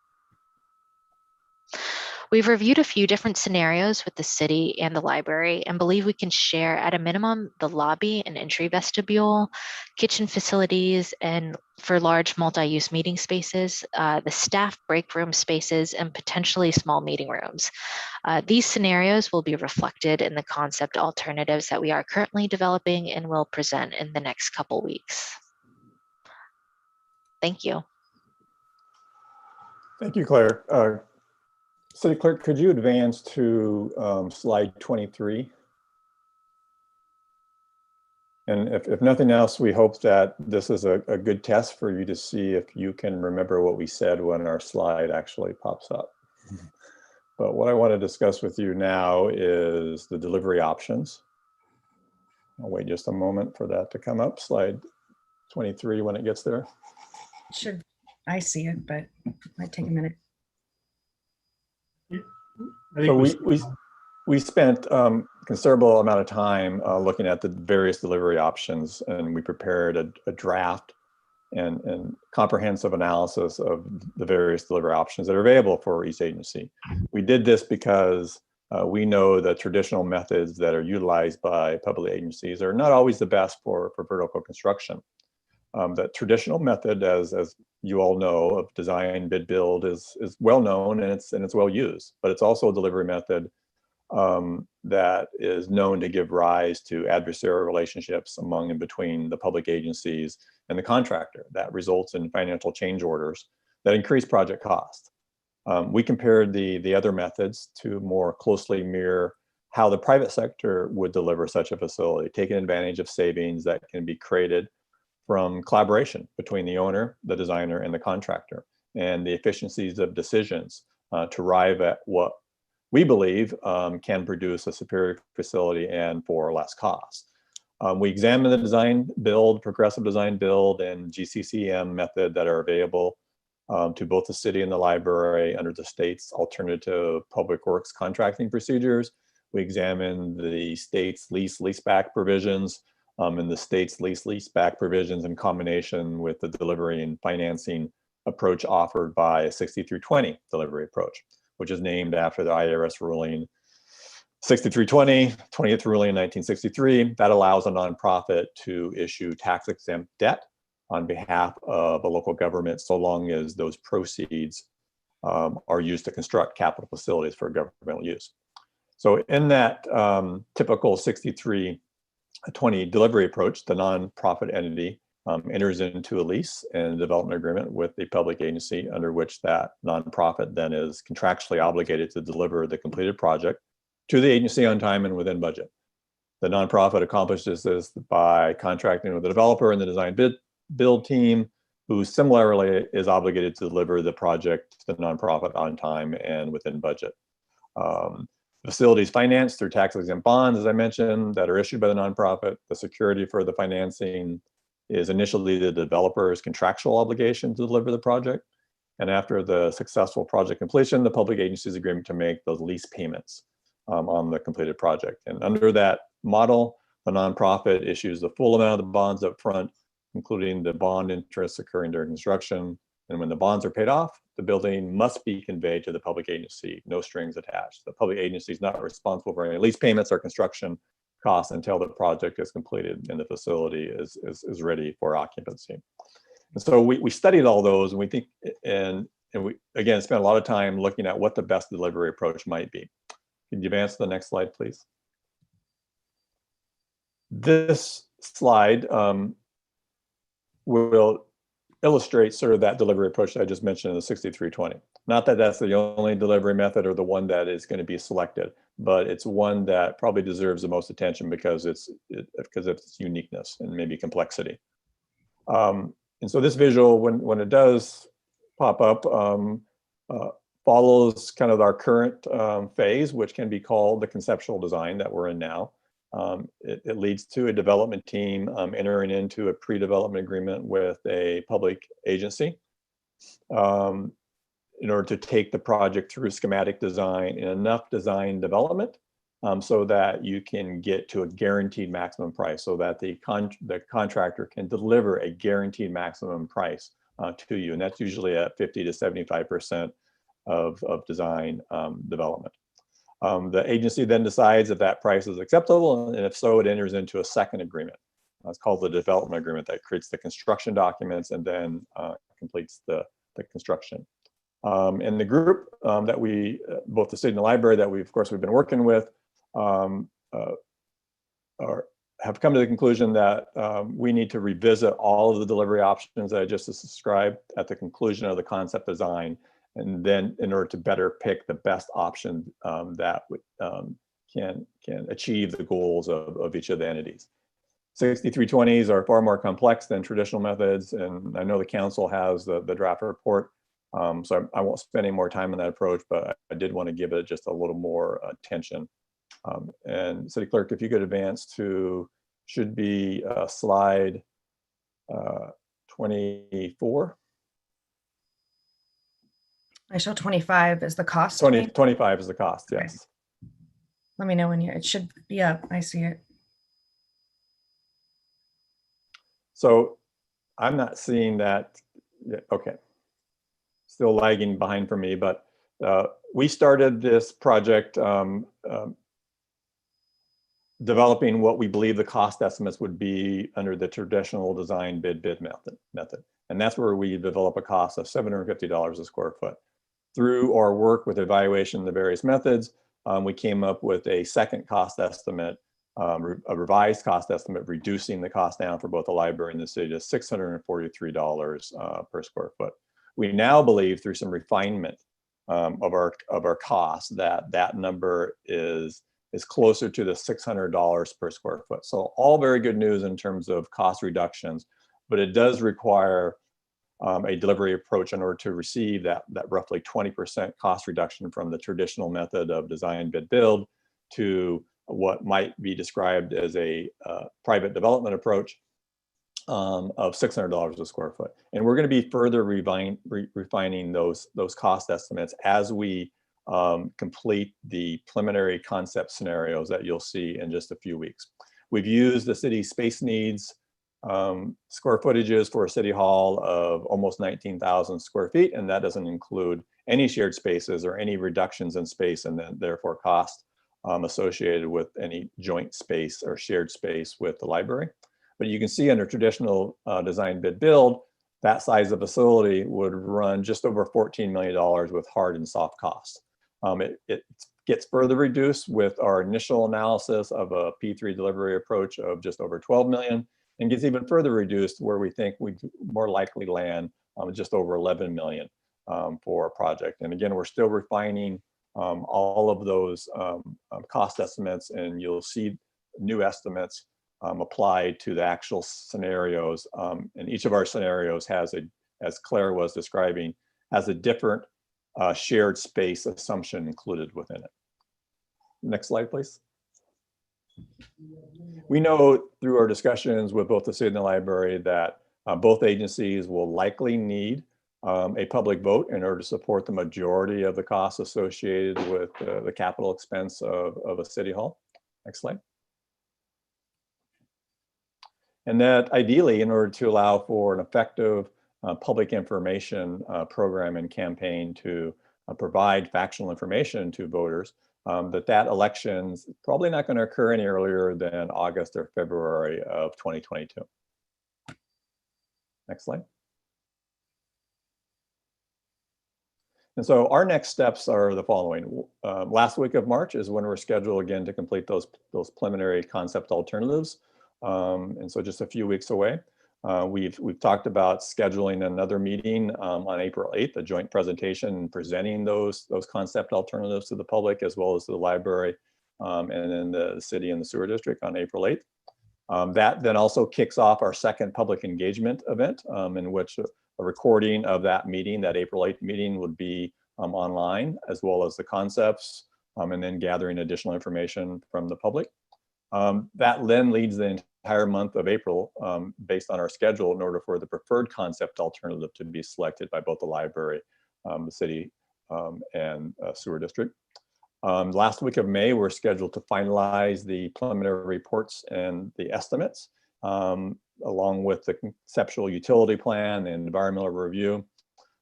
We've reviewed a few different scenarios with the city and the library and believe we can share at a minimum the lobby and entry vestibule, kitchen facilities, and for large multi-use meeting spaces, the staff break room spaces, and potentially small meeting rooms. These scenarios will be reflected in the concept alternatives that we are currently developing and will present in the next couple weeks. Thank you. Thank you, Claire. City Clerk, could you advance to slide 23? And if nothing else, we hope that this is a good test for you to see if you can remember what we said when our slide actually pops up. But what I want to discuss with you now is the delivery options. I'll wait just a moment for that to come up. Slide 23 when it gets there. Sure, I see it, but it might take a minute. So we spent considerable amount of time looking at the various delivery options, and we prepared a draft and comprehensive analysis of the various delivery options that are available for each agency. We did this because we know the traditional methods that are utilized by public agencies are not always the best for vertical construction. The traditional method, as you all know, of design, bid, build is well known and it's well used, but it's also a delivery method that is known to give rise to adversarial relationships among and between the public agencies and the contractor that results in financial change orders that increase project cost. We compared the other methods to more closely mirror how the private sector would deliver such a facility, taking advantage of savings that can be created from collaboration between the owner, the designer, and the contractor, and the efficiencies of decisions to arrive at what we believe can produce a superior facility and for less cost. We examined the design build, progressive design build, and GCCM method that are available to both the city and the library under the state's alternative public works contracting procedures. We examined the state's leaseback provisions and the state's leaseback provisions in combination with the delivery and financing approach offered by a 6320 delivery approach, which is named after the IRS ruling 6320, 20th ruling in 1963, that allows a nonprofit to issue tax-exempt debt on behalf of a local government so long as those proceeds are used to construct capital facilities for governmental use. So in that typical 6320 delivery approach, the nonprofit entity enters into a lease and a development agreement with the public agency under which that nonprofit then is contractually obligated to deliver the completed project to the agency on time and within budget. The nonprofit accomplishes this by contracting with the developer and the design build team, who similarly is obligated to deliver the project to the nonprofit on time and within budget. Facilities financed through tax-exempt bonds, as I mentioned, that are issued by the nonprofit. The security for the financing is initially the developer's contractual obligation to deliver the project. And after the successful project completion, the public agency's agreement to make the lease payments on the completed project. And under that model, the nonprofit issues the full amount of the bonds up front, including the bond interest occurring during construction. And when the bonds are paid off, the building must be conveyed to the public agency, no strings attached. The public agency is not responsible for any lease payments or construction costs until the project is completed and the facility is ready for occupancy. And so we studied all those, and we think, and we again spent a lot of time looking at what the best delivery approach might be. Can you advance to the next slide, please? This slide will illustrate sort of that delivery approach that I just mentioned in the 6320. Not that that's the only delivery method or the one that is going to be selected, but it's one that probably deserves the most attention because of its uniqueness and maybe complexity. And so this visual, when it does pop up, follows kind of our current phase, which can be called the conceptual design that we're in now. It leads to a development team entering into a pre-development agreement with a public agency in order to take the project through schematic design and enough design development so that you can get to a guaranteed maximum price, so that the contractor can deliver a guaranteed maximum price to you. And that's usually at 50 to 75% of design development. The agency then decides if that price is acceptable, and if so, it enters into a second agreement. It's called the development agreement that creates the construction documents and then completes the construction. And the group that we, both the city and the library that we've been working with, have come to the conclusion that we need to revisit all of the delivery options that I just described at the conclusion of the concept design, and then in order to better pick the best option that can achieve the goals of each of the entities. 6320s are far more complex than traditional methods, and I know the council has the draft report, so I won't spend any more time on that approach, but I did want to give it just a little more attention. And City Clerk, if you could advance to, should be slide 24. I show 25 is the cost. 25 is the cost, yes. Okay. Let me know when it should be up. I see it. So I'm not seeing that. Okay. Still lagging behind for me, but we started this project developing what we believe the cost estimates would be under the traditional design bid method. And that's where we develop a cost of $750 a square foot. Through our work with evaluation of the various methods, we came up with a second cost estimate, a revised cost estimate, reducing the cost down for both the library and the city to $643 per square foot. We now believe through some refinement of our costs that number is closer to the $600 per square foot. So all very good news in terms of cost reductions, but it does require a delivery approach in order to receive that roughly 20% cost reduction from the traditional method of design bid build to what might be described as a private development approach of $600 a square foot. And we're going to be further refining those cost estimates as we complete the preliminary concept scenarios that you'll see in just a few weeks. We've used the city space needs square footages for a city hall of almost 19,000 square feet, and that doesn't include any shared spaces or any reductions in space, and then therefore cost associated with any joint space or shared space with the library. But you can see under traditional design bid build, that size of facility would run just over $14 million with hard and soft costs. It gets further reduced with our initial analysis of a P3 delivery approach of just over 12 million, and gets even further reduced where we think we more likely land just over 11 million for a project. And again, we're still refining all of those cost estimates, and you'll see new estimates applied to the actual scenarios. And each of our scenarios has as Claire was describing, has a different shared space assumption included within it. Next slide, please. We know through our discussions with both the city and the library that both agencies will likely need a public vote in order to support the majority of the costs associated with the capital expense of a city hall. Next slide. And that ideally, in order to allow for an effective public information program and campaign to provide factual information to voters, that election's probably not going to occur any earlier than August or February of 2022. Next slide. And so our next steps are the following. Last week of March is when we're scheduled again to complete those preliminary concept alternatives. And so just a few weeks away. We've talked about scheduling another meeting on April 8th, a joint presentation presenting those concept alternatives to the public as well as to the library and then the city and the sewer district on April 8th. That then also kicks off our second public engagement event in which a recording of that meeting, that April 8th meeting, would be online, as well as the concepts and then gathering additional information from the public. That then leads the entire month of April based on our schedule in order for the preferred concept alternative to be selected by both the library, the city, and sewer district. Last week of May, we're scheduled to finalize the preliminary reports and the estimates, along with the conceptual utility plan and environmental review,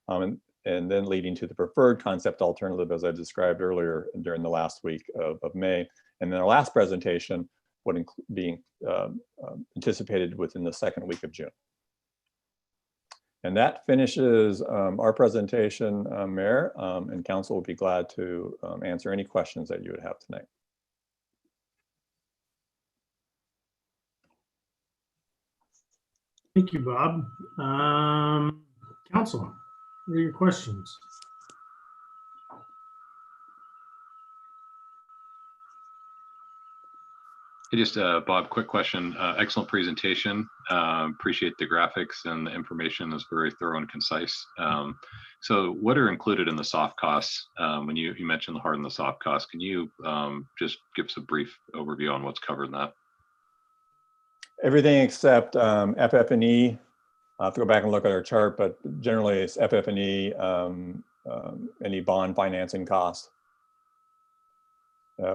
and then leading to the preferred concept alternative, as I described earlier during the last week of May. And then our last presentation would be anticipated within the second week of June. And that finishes our presentation, Mayor, and Council will be glad to answer any questions that you would have tonight. Thank you, Bob. Council, what are your questions? Hey, just Bob, quick question. Excellent presentation. Appreciate the graphics and the information is very thorough and concise. So what are included in the soft costs? When you mentioned the hard and the soft costs, can you just give us a brief overview on what's covered in that? Everything except FF&E. I have to go back and look at our chart, but generally it's FF&E, any bond financing costs.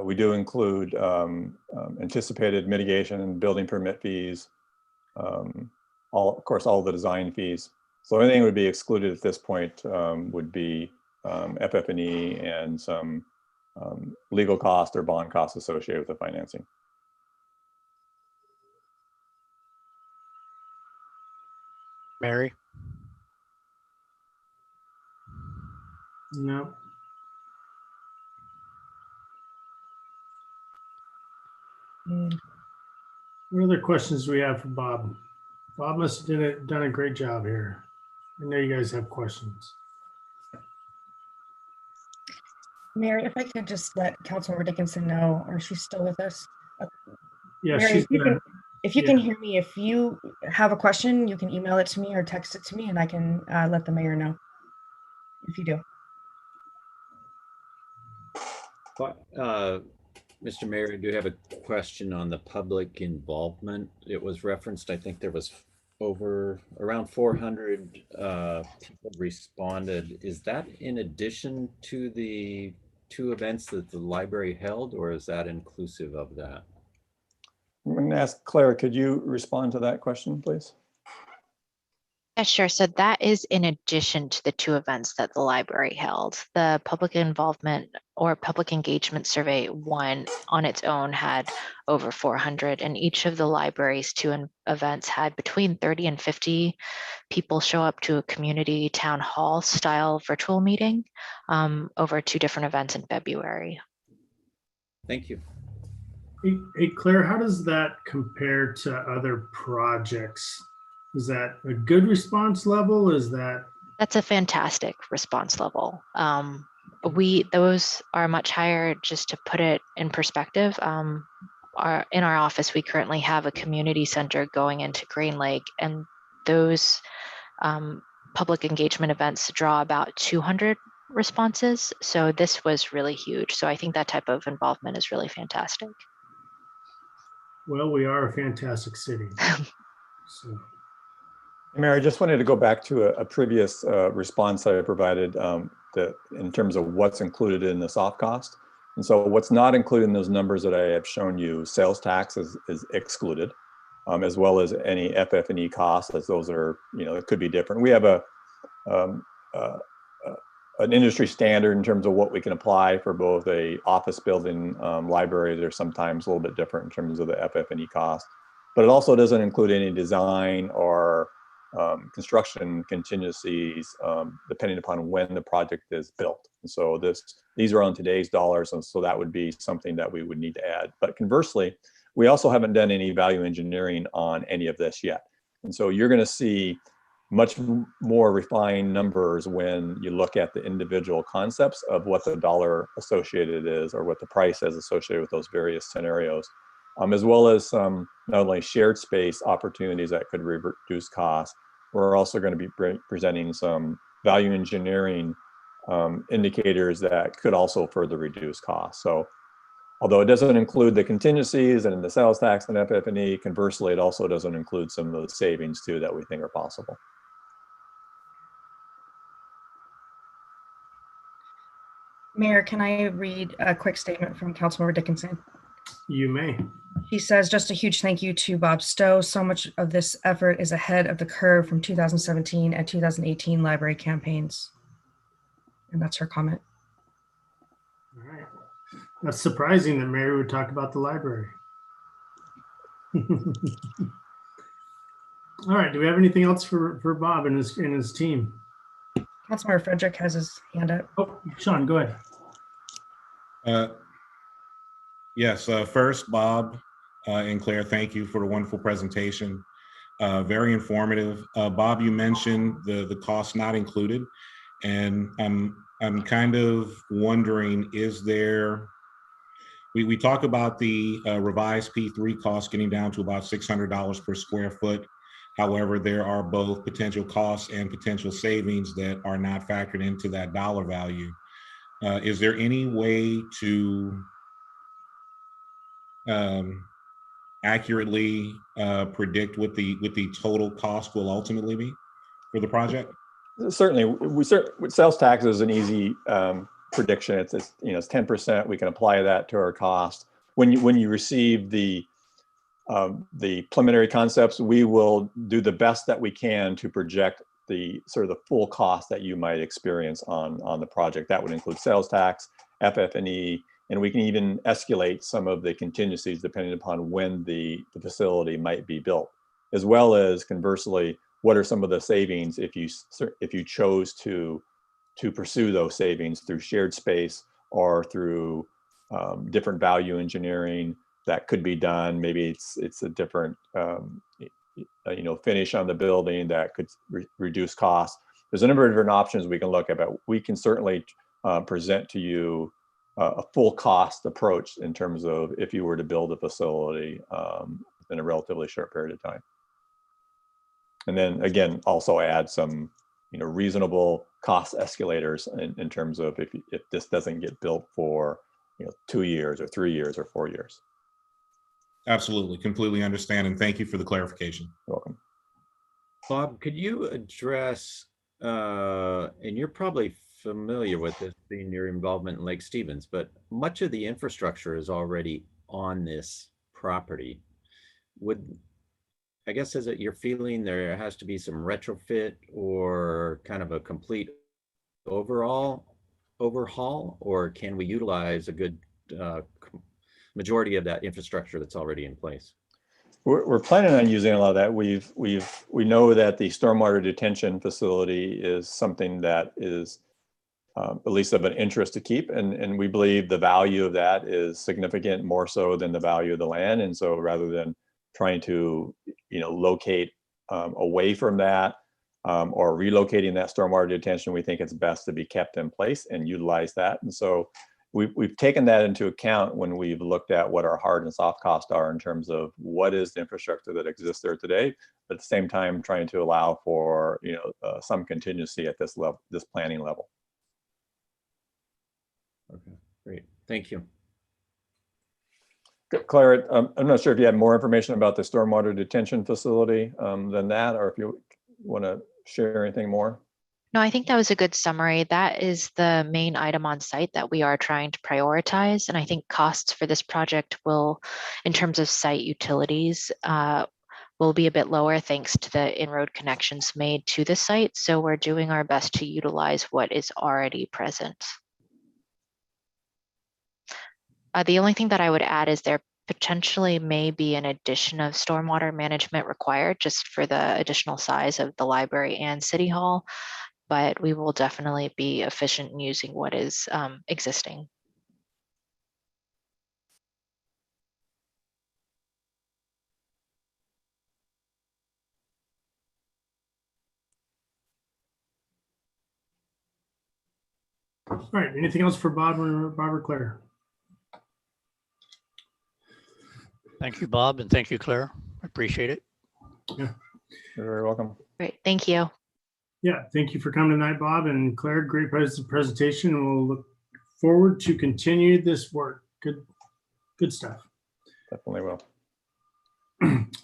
We do include anticipated mitigation and building permit fees, of course, all the design fees. So anything would be excluded at this point would be FF&E and some legal costs or bond costs associated with the financing. Mary? No. What other questions do we have for Bob? Bob must have done a great job here. I know you guys have questions. Mary, if I could just let Councilmember Dickinson know, or she's still with us? Yeah, Mary, she's if you can hear me, if you have a question, you can email it to me or text it to me and I can let the mayor know if you do. Mr. Mayor, I do have a question on the public involvement. It was referenced, I think there was around 400 people responded. Is that in addition to the 2 events that the library held, or is that inclusive of that? I'm going to ask Clara, could you respond to that question, please? Yeah, sure. So that is in addition to the 2 events that the library held. The public involvement or public engagement survey 1 on its own had over 400, and each of the library's 2 events had between 30 and 50 people show up to a community town hall style virtual meeting over 2 different events in February. Thank you. Hey, Claire, how does that compare to other projects? Is that a good response level? Is that? That's a fantastic response level. Those are much higher. Just to put it in perspective, in our office, we currently have a community center going into Green Lake, and those public engagement events draw about 200 responses. So this was really huge. So I think that type of involvement is really fantastic. Well, we are a fantastic city. So. Mary, I just wanted to go back to a previous response that I provided in terms of what's included in the soft cost. And so what's not included in those numbers that I have shown you, sales tax is excluded, as well as any FF&E costs, as those are, it could be different. We have an industry standard in terms of what we can apply for both a office building, library. They're sometimes a little bit different in terms of the FF&E cost, but it also doesn't include any design or construction contingencies, depending upon when the project is built. And so these are on today's dollars, and so that would be something that we would need to add. But conversely, we also haven't done any value engineering on any of this yet. And so you're going to see much more refined numbers when you look at the individual concepts of what the dollar associated is, or what the price is associated with those various scenarios, as well as some not only shared space opportunities that could reduce costs. We're also going to be presenting some value engineering indicators that could also further reduce costs. So although it doesn't include the contingencies and the sales tax and FF&E, conversely, it also doesn't include some of those savings too that we think are possible. Mayor, can I read a quick statement from Councilmember Dickinson? You may. He says, just a huge thank you to Bob Stowe. So much of this effort is ahead of the curve from 2017 and 2018 library campaigns. And that's her comment. All right. That's surprising that Mary would talk about the library. All right. Do we have anything else for Bob and his team? Councilmember Frederick has his hand up. Oh, Sean, go ahead. Yes, first, Bob and Claire, thank you for the wonderful presentation. Very informative. Bob, you mentioned the cost not included, and I'm kind of wondering, is there, we talk about the revised P3 cost getting down to about $600 per square foot. However, there are both potential costs and potential savings that are not factored into that dollar value. Is there any way to accurately predict what the total cost will ultimately be for the project? Certainly, with sales tax is an easy prediction. It's 10%. We can apply that to our cost. When you receive the preliminary concepts, we will do the best that we can to project the sort of the full cost that you might experience on the project. That would include sales tax, FF&E, and we can even escalate some of the contingencies depending upon when the facility might be built, as well as conversely, what are some of the savings if you chose to pursue those savings through shared space or through different value engineering that could be done. Maybe it's a different finish on the building that could reduce costs. There's a number of different options we can look at, but we can certainly present to you a full cost approach in terms of if you were to build a facility in a relatively short period of time. And then again, also add some reasonable cost escalators in terms of if this doesn't get built for 2 years or 3 years or 4 years. Absolutely, completely understand, and thank you for the clarification. You're welcome. Bob, could you address, and you're probably familiar with this being your involvement in Lake Stevens, but much of the infrastructure is already on this property. I guess, is it your feeling there has to be some retrofit or kind of a complete overhaul, or can we utilize a good majority of that infrastructure that's already in place? We're planning on using a lot of that. We know that the stormwater detention facility is something that is at least of an interest to keep, and we believe the value of that is significant, more so than the value of the land. And so rather than trying to locate away from that or relocating that stormwater detention, we think it's best to be kept in place and utilize that. And so we've taken that into account when we've looked at what our hard and soft costs are in terms of what is the infrastructure that exists there today, but at the same time trying to allow for some contingency at this level, this planning level. Okay, great, thank you. Claire, I'm not sure if you have more information about the stormwater detention facility than that, or if you want to share anything more? No, I think that was a good summary. That is the main item on site that we are trying to prioritize. And I think costs for this project will, in terms of site utilities, will be a bit lower thanks to the in-road connections made to the site. So we're doing our best to utilize what is already present. The only thing that I would add is there potentially may be an addition of stormwater management required just for the additional size of the library and city hall, but we will definitely be efficient in using what is existing. All right, anything else for Bob or Claire? Thank you, Bob, and thank you, Claire. I appreciate it. Yeah. You're very welcome. Great, thank you. Yeah, thank you for coming tonight, Bob and Claire. Great presentation. We'll look forward to continue this work. Good stuff. Definitely will.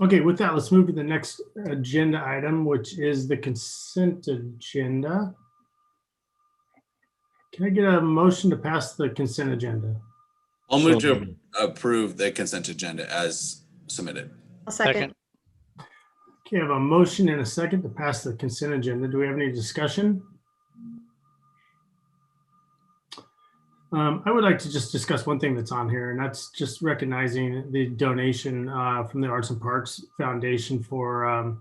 Okay, with that, let's move to the next agenda item, which is the consent agenda. Can I get a motion to pass the consent agenda? I'll move to approve the consent agenda as submitted. I'll second. Okay, I have a motion and a second to pass the consent agenda. Do we have any discussion? I would like to just discuss one thing that's on here, and that's just recognizing the donation from the Arts and Parks Foundation for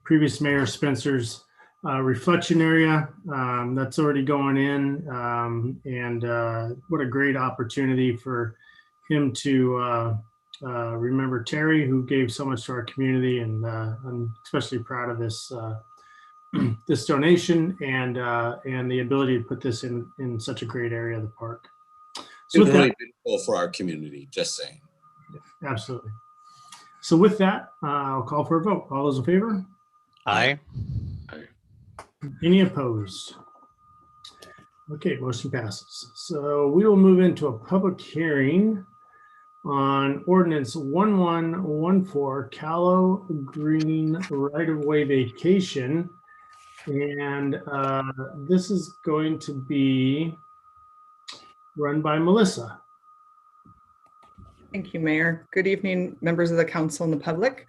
previous Mayor Spencer's reflection area. That's already going in, and what a great opportunity for him to remember Terry, who gave so much to our community, and I'm especially proud of this this donation and the ability to put this in such a great area of the park. So It's really beautiful for our community, just saying. Absolutely. So with that, I'll call for a vote. All those in favor? Aye. Any opposed? Okay, motion passes. So we will move into a public hearing on ordinance 1114 Callow Green right-of-way vacation. And this is going to be run by Melissa. Thank you, Mayor. Good evening, members of the council and the public.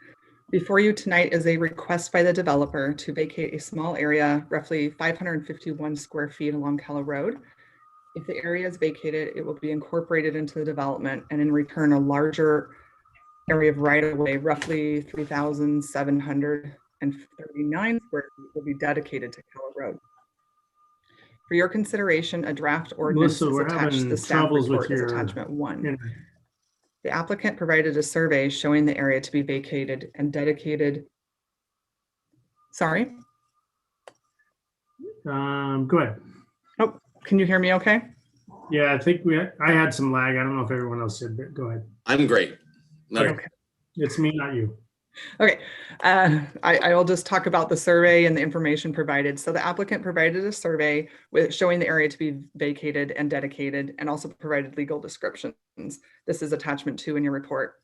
Before you tonight is a request by the developer to vacate a small area, roughly 551 square feet along Callow Road. If the area is vacated, it will be incorporated into the development, and in return, a larger area of right-of-way, roughly 3,739 square feet, will be dedicated to Callow Road. For your consideration, a draft ordinance Melissa, is attached to the staff report as attachment 1. The applicant provided a survey showing the area to be vacated and dedicated. Sorry? Go ahead. Oh, can you hear me okay? Yeah, I think I had some lag. I don't know if everyone else did, but go ahead. I'm great. Okay. It's me, not you. Okay, I will just talk about the survey and the information provided. So the applicant provided a survey with showing the area to be vacated and dedicated, and also provided legal descriptions. This is attachment 2 in your report.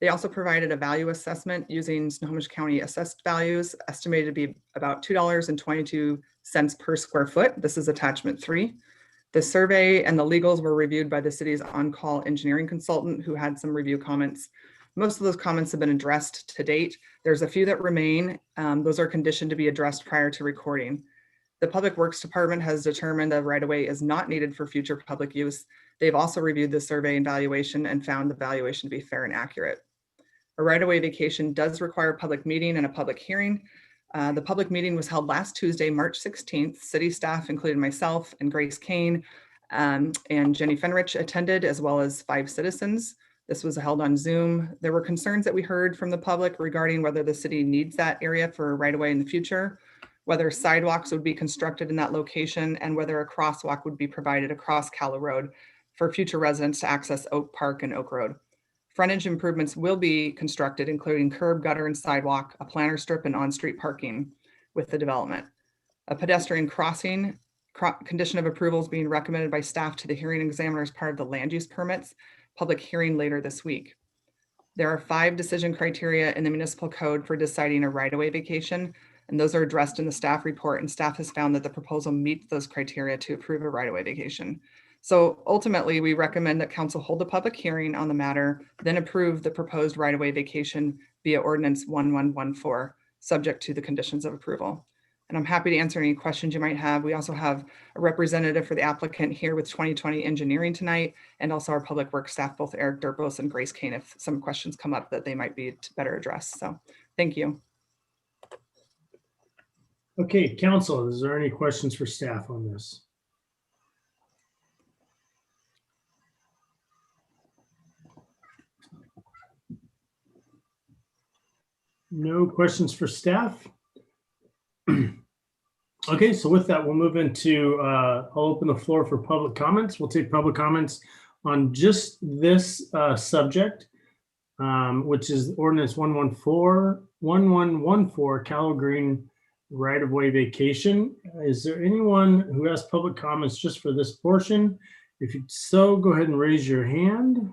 They also provided a value assessment using Snohomish County assessed values, estimated to be about $2.22 per square foot. This is attachment 3. The survey and the legals were reviewed by the city's on-call engineering consultant, who had some review comments. Most of those comments have been addressed to date. There's a few that remain. Those are conditioned to be addressed prior to recording. The Public Works Department has determined the right-of-way is not needed for future public use. They've also reviewed the survey and valuation and found the valuation to be fair and accurate. A right-of-way vacation does require a public meeting and a public hearing. The public meeting was held last Tuesday, March 16th. City staff, including myself and Grace Kane and Jenny Fenrich, attended, as well as 5 citizens. This was held on Zoom. There were concerns that we heard from the public regarding whether the city needs that area for right-of-way in the future, whether sidewalks would be constructed in that location, and whether a crosswalk would be provided across Callow Road for future residents to access Oak Park and Oak Road. Frontage improvements will be constructed, including curb, gutter, and sidewalk, a planter strip, and on-street parking with the development. A pedestrian crossing condition of approval is being recommended by staff to the hearing examiner as part of the land use permits. Public hearing later this week. There are 5 decision criteria in the municipal code for deciding a right-of-way vacation. And those are addressed in the staff report, and staff has found that the proposal meets those criteria to approve a right-of-way vacation. So ultimately, we recommend that council hold a public hearing on the matter, then approve the proposed right-of-way vacation via ordinance 1114, subject to the conditions of approval. And I'm happy to answer any questions you might have. We also have a representative for the applicant here with 2020 engineering tonight, and also our public works staff, both Eric Durbos and Grace Kane, if some questions come up that they might be better addressed. So thank you. Okay, council, is there any questions for staff on this? No questions for staff? Okay, so with that, we'll move into, I'll open the floor for public comments. We'll take public comments on just this subject, which is ordinance 1114 Callow Green right-of-way vacation. Is there anyone who has public comments just for this portion? If so, go ahead and raise your hand.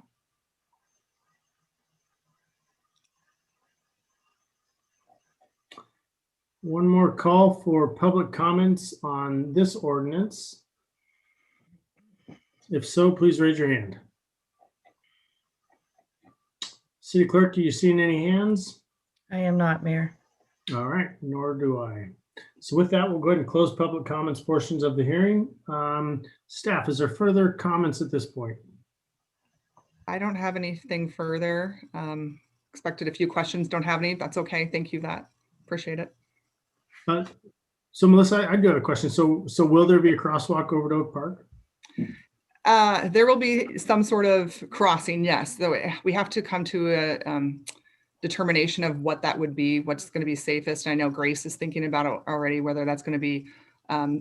One more call for public comments on this ordinance. If so, please raise your hand. City Clerk, are you seeing any hands? I am not, Mayor. All right, nor do I. So with that, we'll go ahead and close public comments portions of the hearing. Staff, is there further comments at this point? I don't have anything further. Expected a few questions, don't have any. That's okay. Thank you, that. Appreciate it. So Melissa, I do have a question. So will there be a crosswalk over to Oak Park? There will be some sort of crossing, yes. Though we have to come to a determination of what that would be, what's going to be safest. I know Grace is thinking about it already, whether that's going to be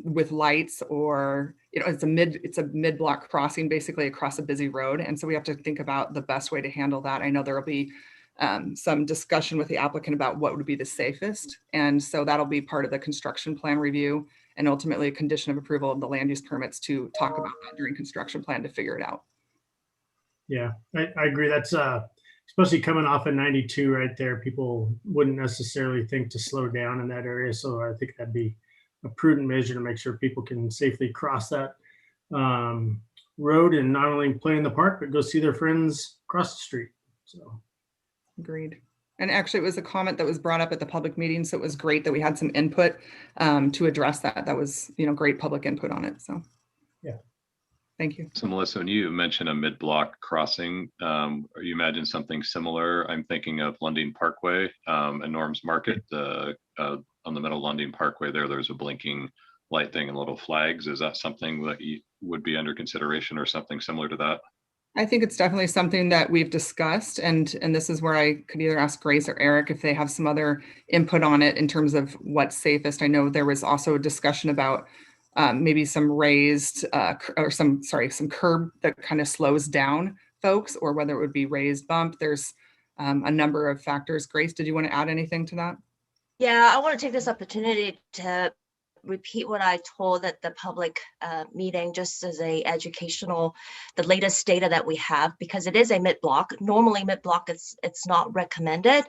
with lights or, it's a mid-block crossing, basically across a busy road. And so we have to think about the best way to handle that. I know there will be some discussion with the applicant about what would be the safest. And so that'll be part of the construction plan review and ultimately a condition of approval of the land use permits to talk about that during construction plan to figure it out. Yeah, I agree. That's especially coming off of 92 right there, people wouldn't necessarily think to slow down in that area. So I think that'd be a prudent measure to make sure people can safely cross that road and not only play in the park, but go see their friends across the street. So. Agreed. And actually, it was a comment that was brought up at the public meeting. So it was great that we had some input to address that. That was, great public input on it. So, yeah. Thank you. So Melissa, when you mention a mid-block crossing, or you imagine something similar, I'm thinking of Lundin Parkway and Norm's Market. On the middle Lundin Parkway there's a blinking light thing and little flags. Is that something that would be under consideration or something similar to that? I think it's definitely something that we've discussed, and this is where I could either ask Grace or Eric if they have some other input on it in terms of what's safest. I know there was also a discussion about maybe some raised or some curb that kind of slows down folks, or whether it would be raised bump. There's a number of factors. Grace, did you want to add anything to that? Yeah, I want to take this opportunity to repeat what I told at the public meeting, just as the latest data that we have, because it is a mid-block. Normally mid-block, it's not recommended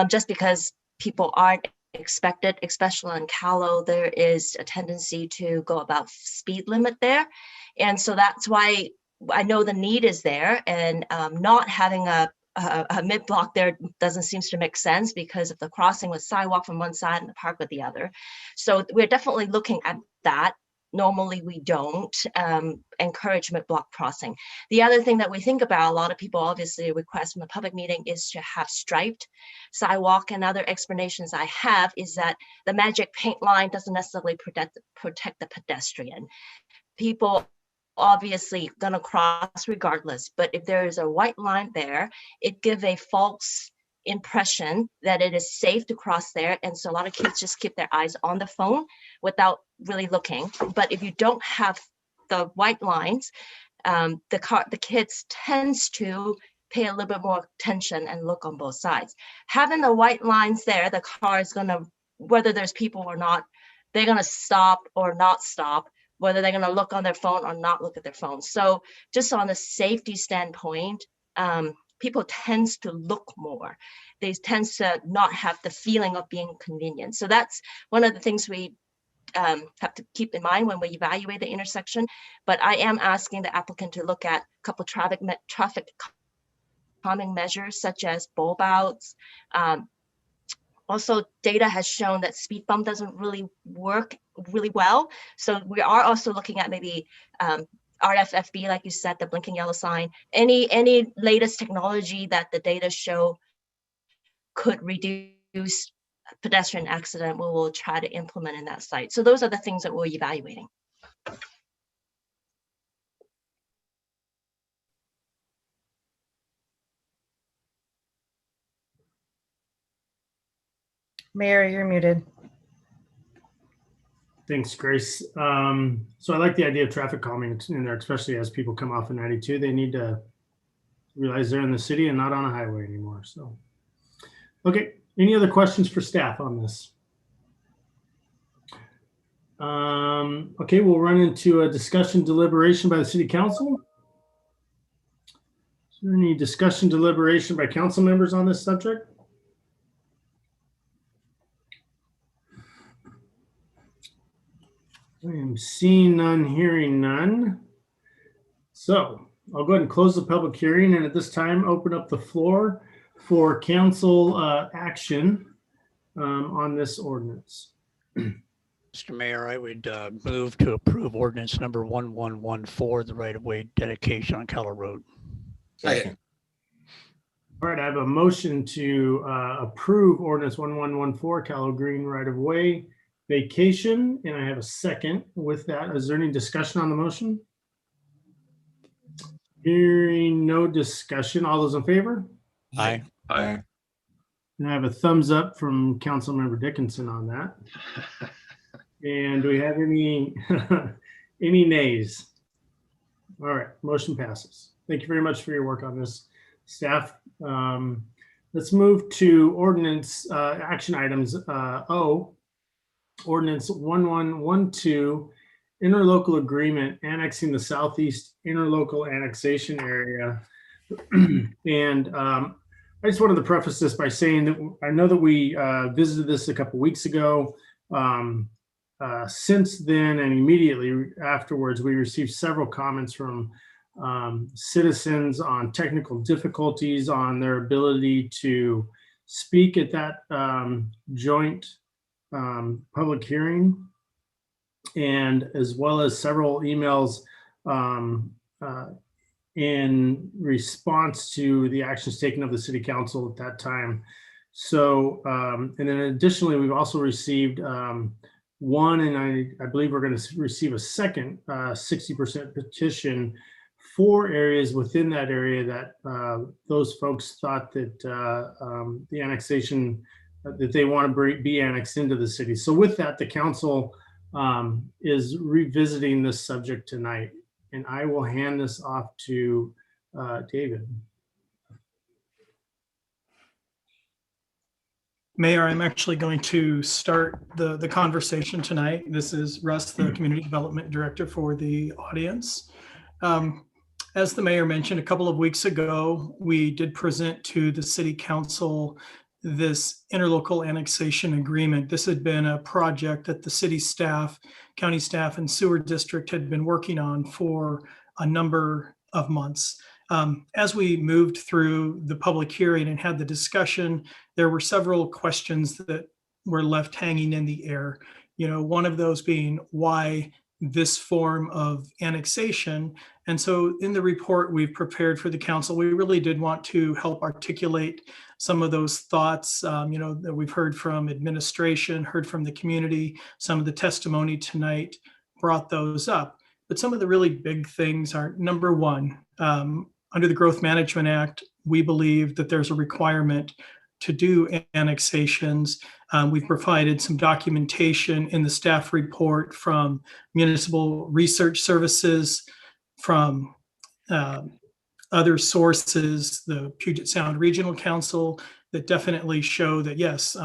just because people aren't expected, especially in Callow, there is a tendency to go about speed limit there. And so that's why I know the need is there, and not having a mid-block there doesn't seem to make sense because of the crossing with sidewalk from one side and the park with the other. So we're definitely looking at that. Normally we don't encourage mid-block crossing. The other thing that we think about, a lot of people obviously request from the public meeting, is to have striped sidewalk. And other explanations I have is that the magic paint line doesn't necessarily protect the pedestrian. People obviously gonna cross regardless, but if there is a white line there, it gives a false impression that it is safe to cross there. And so a lot of kids just keep their eyes on the phone without really looking. But if you don't have the white lines, the kids tends to pay a little bit more attention and look on both sides. Having the white lines there, the car is gonna, whether there's people or not, they're gonna stop or not stop, whether they're going to look on their phone or not look at their phone. So just on the safety standpoint, people tends to look more. They tend to not have the feeling of being convenient. So that's one of the things we have to keep in mind when we evaluate the intersection. But I am asking the applicant to look at a couple traffic calming measures such as bulb outs. Also, data has shown that speed bump doesn't really work really well. So we are also looking at maybe RFFB, like you said, the blinking yellow sign, any latest technology that the data show could reduce pedestrian accident, we will try to implement in that site. So those are the things that we're evaluating. Mayor, you're muted. Thanks, Grace. So I like the idea of traffic calming in there, especially as people come off of 92. They need to realize they're in the city and not on a highway anymore. So, okay. Any other questions for staff on this? Okay, we'll run into a discussion deliberation by the city council. Is there any discussion deliberation by council members on this subject? I am seeing none, hearing none. So I'll go ahead and close the public hearing, and at this time open up the floor for council action on this ordinance. Mr. Mayor, I would move to approve ordinance number 1114, the right-of-way dedication on Keller Road. Second. All right, I have a motion to approve ordinance 1114, Callow Green right-of-way vacation, and I have a second. With that, is there any discussion on the motion? Hearing no discussion, all those in favor? Aye. Aye. And I have a thumbs up from Councilmember Dickinson on that. And do we have any any nays? All right, motion passes. Thank you very much for your work on this, staff. Let's move to ordinance action items. Ordinance 1112, interlocal agreement annexing the southeast interlocal annexation area. And I just wanted to preface this by saying that I know that we visited this a couple weeks ago. Since then and immediately afterwards, we received several comments from citizens on technical difficulties, on their ability to speak at that joint public hearing, and as well as several emails in response to the actions taken of the city council at that time. So, and then additionally, we've also received one, and I believe we're going to receive a second 60% petition for areas within that area that those folks thought that the annexation, that they want to be annexed into the city. So with that, the council is revisiting this subject tonight, and I will hand this off to David. Mayor, I'm actually going to start the conversation tonight. This is Russ, the Community Development Director for the audience. As the mayor mentioned, a couple of weeks ago, we did present to the City Council this interlocal annexation agreement. This had been a project that the city staff, county staff, and sewer district had been working on for a number of months. As we moved through the public hearing and had the discussion, there were several questions that were left hanging in the air. You know, one of those being why this form of annexation. And so in the report we've prepared for the council, we really did want to help articulate some of those thoughts, you know, that we've heard from administration, heard from the community. Some of the testimony tonight brought those up. But some of the really big things are, number one, under the Growth Management Act, we believe that there's a requirement to do annexations. We've provided some documentation in the staff report from Municipal Research Services, from other sources, the Puget Sound Regional Council, that definitely show that yes,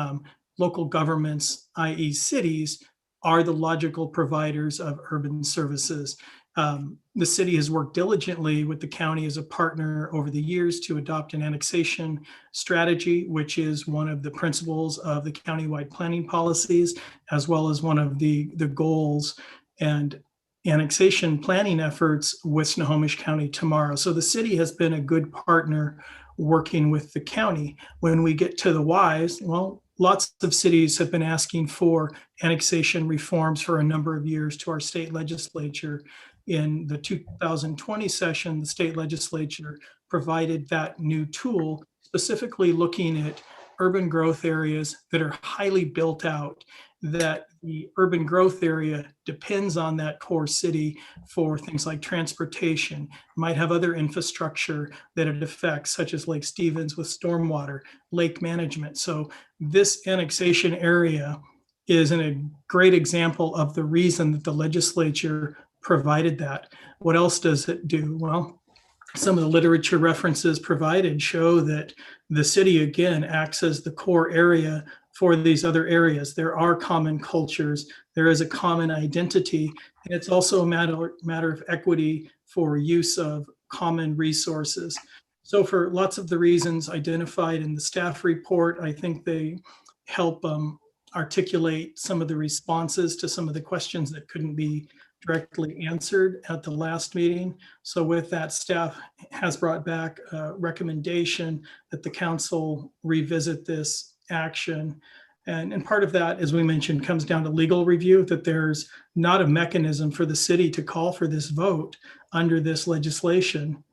local governments, i.e. cities, are the logical providers of urban services. The city has worked diligently with the county as a partner over the years to adopt an annexation strategy, which is one of the principles of the countywide planning policies, as well as one of the goals and annexation planning efforts with Snohomish County tomorrow. So the city has been a good partner working with the county. When we get to the whys, well, lots of cities have been asking for annexation reforms for a number of years to our state legislature. In the 2020 session, the state legislature provided that new tool, specifically looking at urban growth areas that are highly built out, that the urban growth area depends on that core city for things like transportation, might have other infrastructure that it affects, such as Lake Stevens with stormwater, lake management. So this annexation area is a great example of the reason that the legislature provided that. What else does it do? Well, some of the literature references provided show that the city, again, acts as the core area for these other areas. There are common cultures, there is a common identity, and it's also a matter of equity for use of common resources. So for lots of the reasons identified in the staff report, I think they help articulate some of the responses to some of the questions that couldn't be directly answered at the last meeting. So with that, staff has brought back a recommendation that the council revisit this action. And part of that, as we mentioned, comes down to legal review, that there's not a mechanism for the city to call for this vote under this legislation.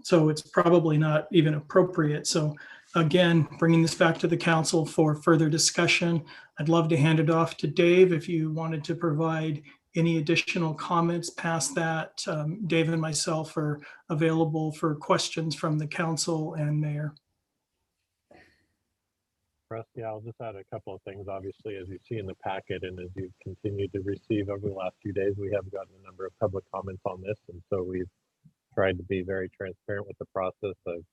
So it's probably not even appropriate. So again, bringing this back to the council for further discussion. I'd love to hand it off to Dave if you wanted to provide any additional comments past that. Dave and myself are available for questions from the council and mayor. Rusty, I'll just add a couple of things. Obviously, as you see in the packet and as you've continued to receive over the last few days, we have gotten a number of public comments on this. And so we've tried to be very transparent with the process. I've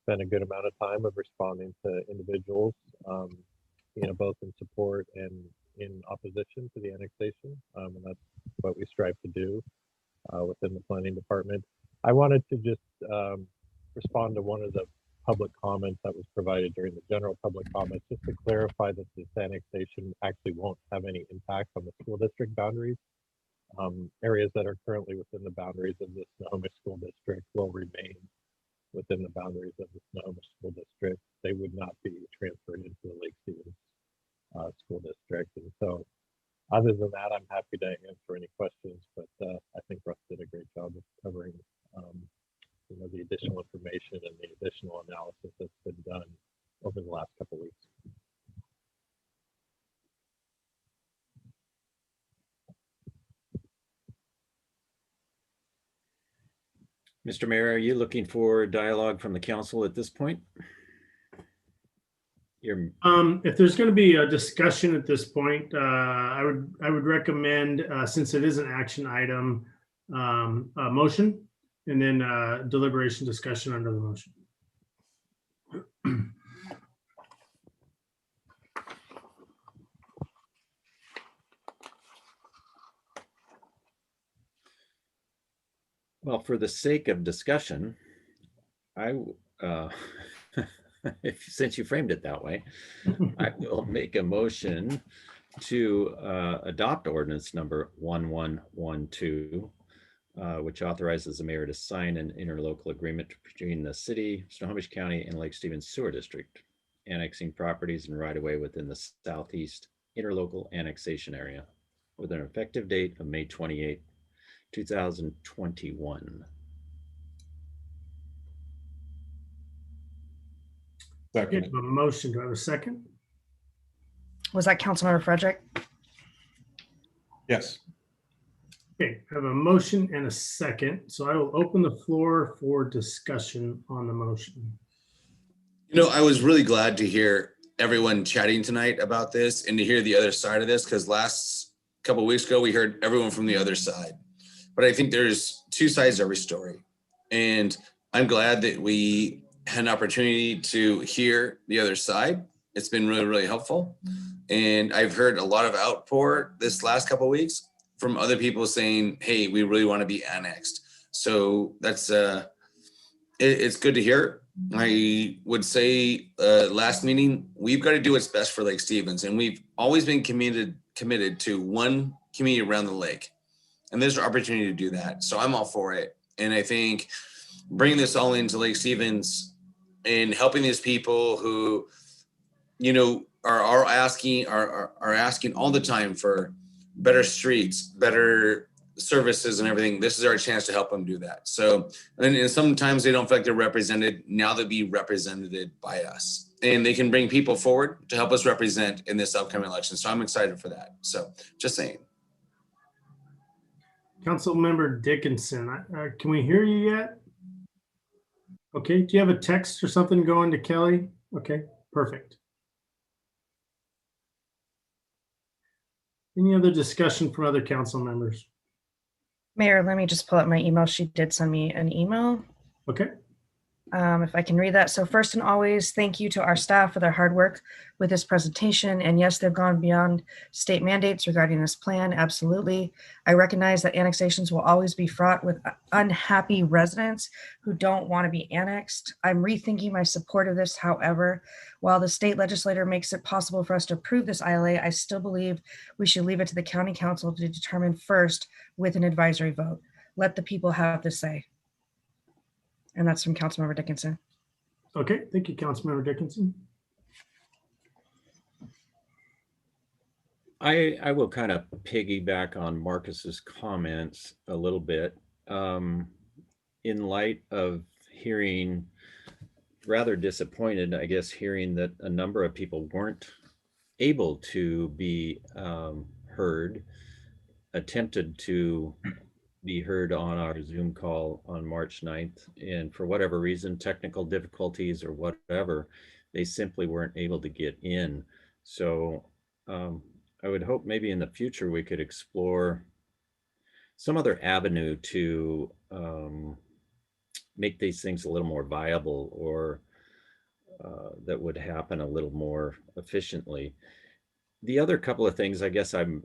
spent a good amount of time of responding to individuals, both in support and in opposition to the annexation. And that's what we strive to do within the planning department. I wanted to just respond to one of the public comments that was provided during the general public comments, just to clarify that this annexation actually won't have any impact on the school district boundaries. Areas that are currently within the boundaries of the Snohomish School District will remain within the boundaries of the Snohomish School District. They would not be transferred into the Lake Stevens School District. And so other than that, I'm happy to answer any questions, but I think Russ did a great job of covering the additional information and the additional analysis that's been done over the last couple of weeks. Mr. Mayor, are you looking for dialogue from the council at this point? If there's going to be a discussion at this point, I would recommend, since it is an action item, a motion, and then deliberation discussion under the motion. Well, for the sake of discussion, since you framed it that way, I will make a motion to adopt ordinance number 1112, which authorizes the mayor to sign an interlocal agreement between the city, Snohomish County, and Lake Stevens Sewer District, annexing properties and right-of-way within the southeast interlocal annexation area with an effective date of May 28, 2021. Second. A motion. Do I have a second? Was that Councilmember Frederick? Yes. Okay, I have a motion and a second. So I will open the floor for discussion on the motion. I was really glad to hear everyone chatting tonight about this and to hear the other side of this, because last couple of weeks ago, we heard everyone from the other side. But I think there's two sides to every story. And I'm glad that we had an opportunity to hear the other side. It's been really, really helpful. And I've heard a lot of outpour this last couple of weeks from other people saying, hey, we really want to be annexed. So that's it's good to hear. I would say last meeting, we've got to do what's best for Lake Stevens, and we've always been committed to one community around the lake, and there's an opportunity to do that. So I'm all for it. And I think bringing this all into Lake Stevens and helping these people who, you know, are asking all the time for better streets, better services and everything. This is our chance to help them do that. So, and sometimes they don't feel like they're represented. Now they'll be represented by us, and they can bring people forward to help us represent in this upcoming election. So I'm excited for that. So just saying. Councilmember Dickinson, can we hear you yet? Okay, do you have a text or something going to Kelly? Okay, perfect. Any other discussion from other council members? Mayor, let me just pull up my email. She did send me an email. Okay. If I can read that. So first and always, thank you to our staff for their hard work with this presentation. And yes, they've gone beyond state mandates regarding this plan. Absolutely. I recognize that annexations will always be fraught with unhappy residents who don't want to be annexed. I'm rethinking my support of this. However, while the state legislature makes it possible for us to approve this ILA, I still believe we should leave it to the county council to determine first with an advisory vote. Let the people have the say. And that's from Councilmember Dickinson. Okay, thank you, Councilmember Dickinson. I will kind of piggyback on Marcus's comments a little bit. In light of hearing, rather disappointed, I guess, hearing that a number of people weren't able to be heard, attempted to be heard on our Zoom call on March 9th. And for whatever reason, technical difficulties or whatever, they simply weren't able to get in. So I would hope maybe in the future we could explore some other avenue to make these things a little more viable, or that would happen a little more efficiently. The other couple of things I guess I'm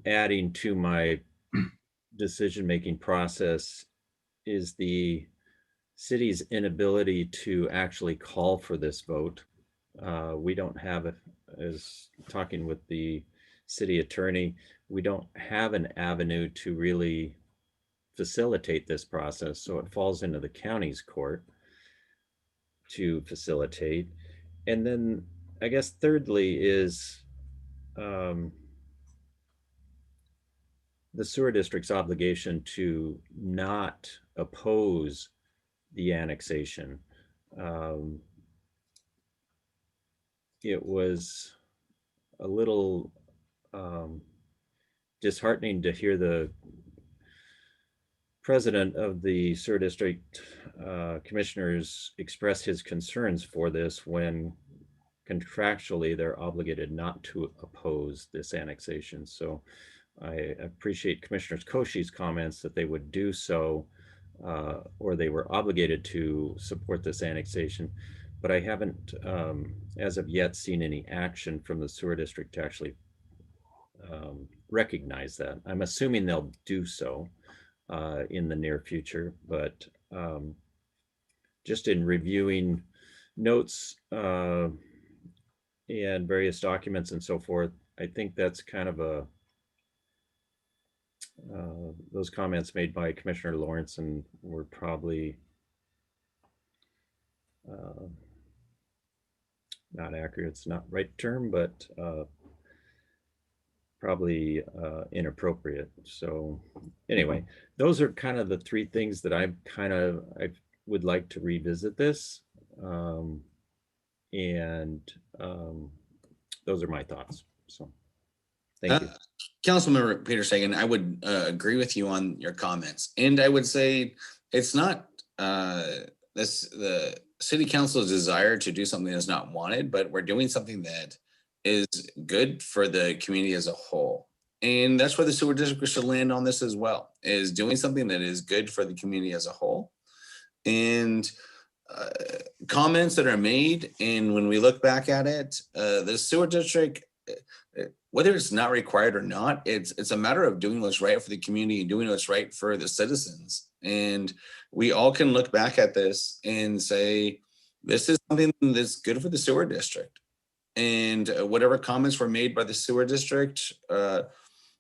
adding to my decision-making process is the city's inability to actually call for this vote. We don't have, as talking with the city attorney, we don't have an avenue to really facilitate this process. So it falls into the county's court to facilitate. And then I guess thirdly is the sewer district's obligation to not oppose the annexation. It was a little disheartening to hear the president of the sewer district commissioners express his concerns for this when contractually they're obligated not to oppose this annexation. So I appreciate Commissioner Koshy's comments that they would do so, or they were obligated to support this annexation, but I haven't, as of yet, seen any action from the sewer district to actually recognize that. I'm assuming they'll do so in the near future, but just in reviewing notes and various documents and so forth, I think that's kind of a those comments made by Commissioner Lawrence and were probably not accurate. It's not right term, but probably inappropriate. So anyway, those are kind of the three things that I would like to revisit this. And those are my thoughts. So thank you. Councilmember Peter Sagan, I would agree with you on your comments. And I would say it's not the city council's desire to do something that's not wanted, but we're doing something that is good for the community as a whole. And that's where the sewer district should land on this as well, is doing something that is good for the community as a whole. And comments that are made, and when we look back at it, the sewer district, whether it's not required or not, it's a matter of doing what's right for the community and doing what's right for the citizens. And we all can look back at this and say, this is something that's good for the sewer district. And whatever comments were made by the sewer district,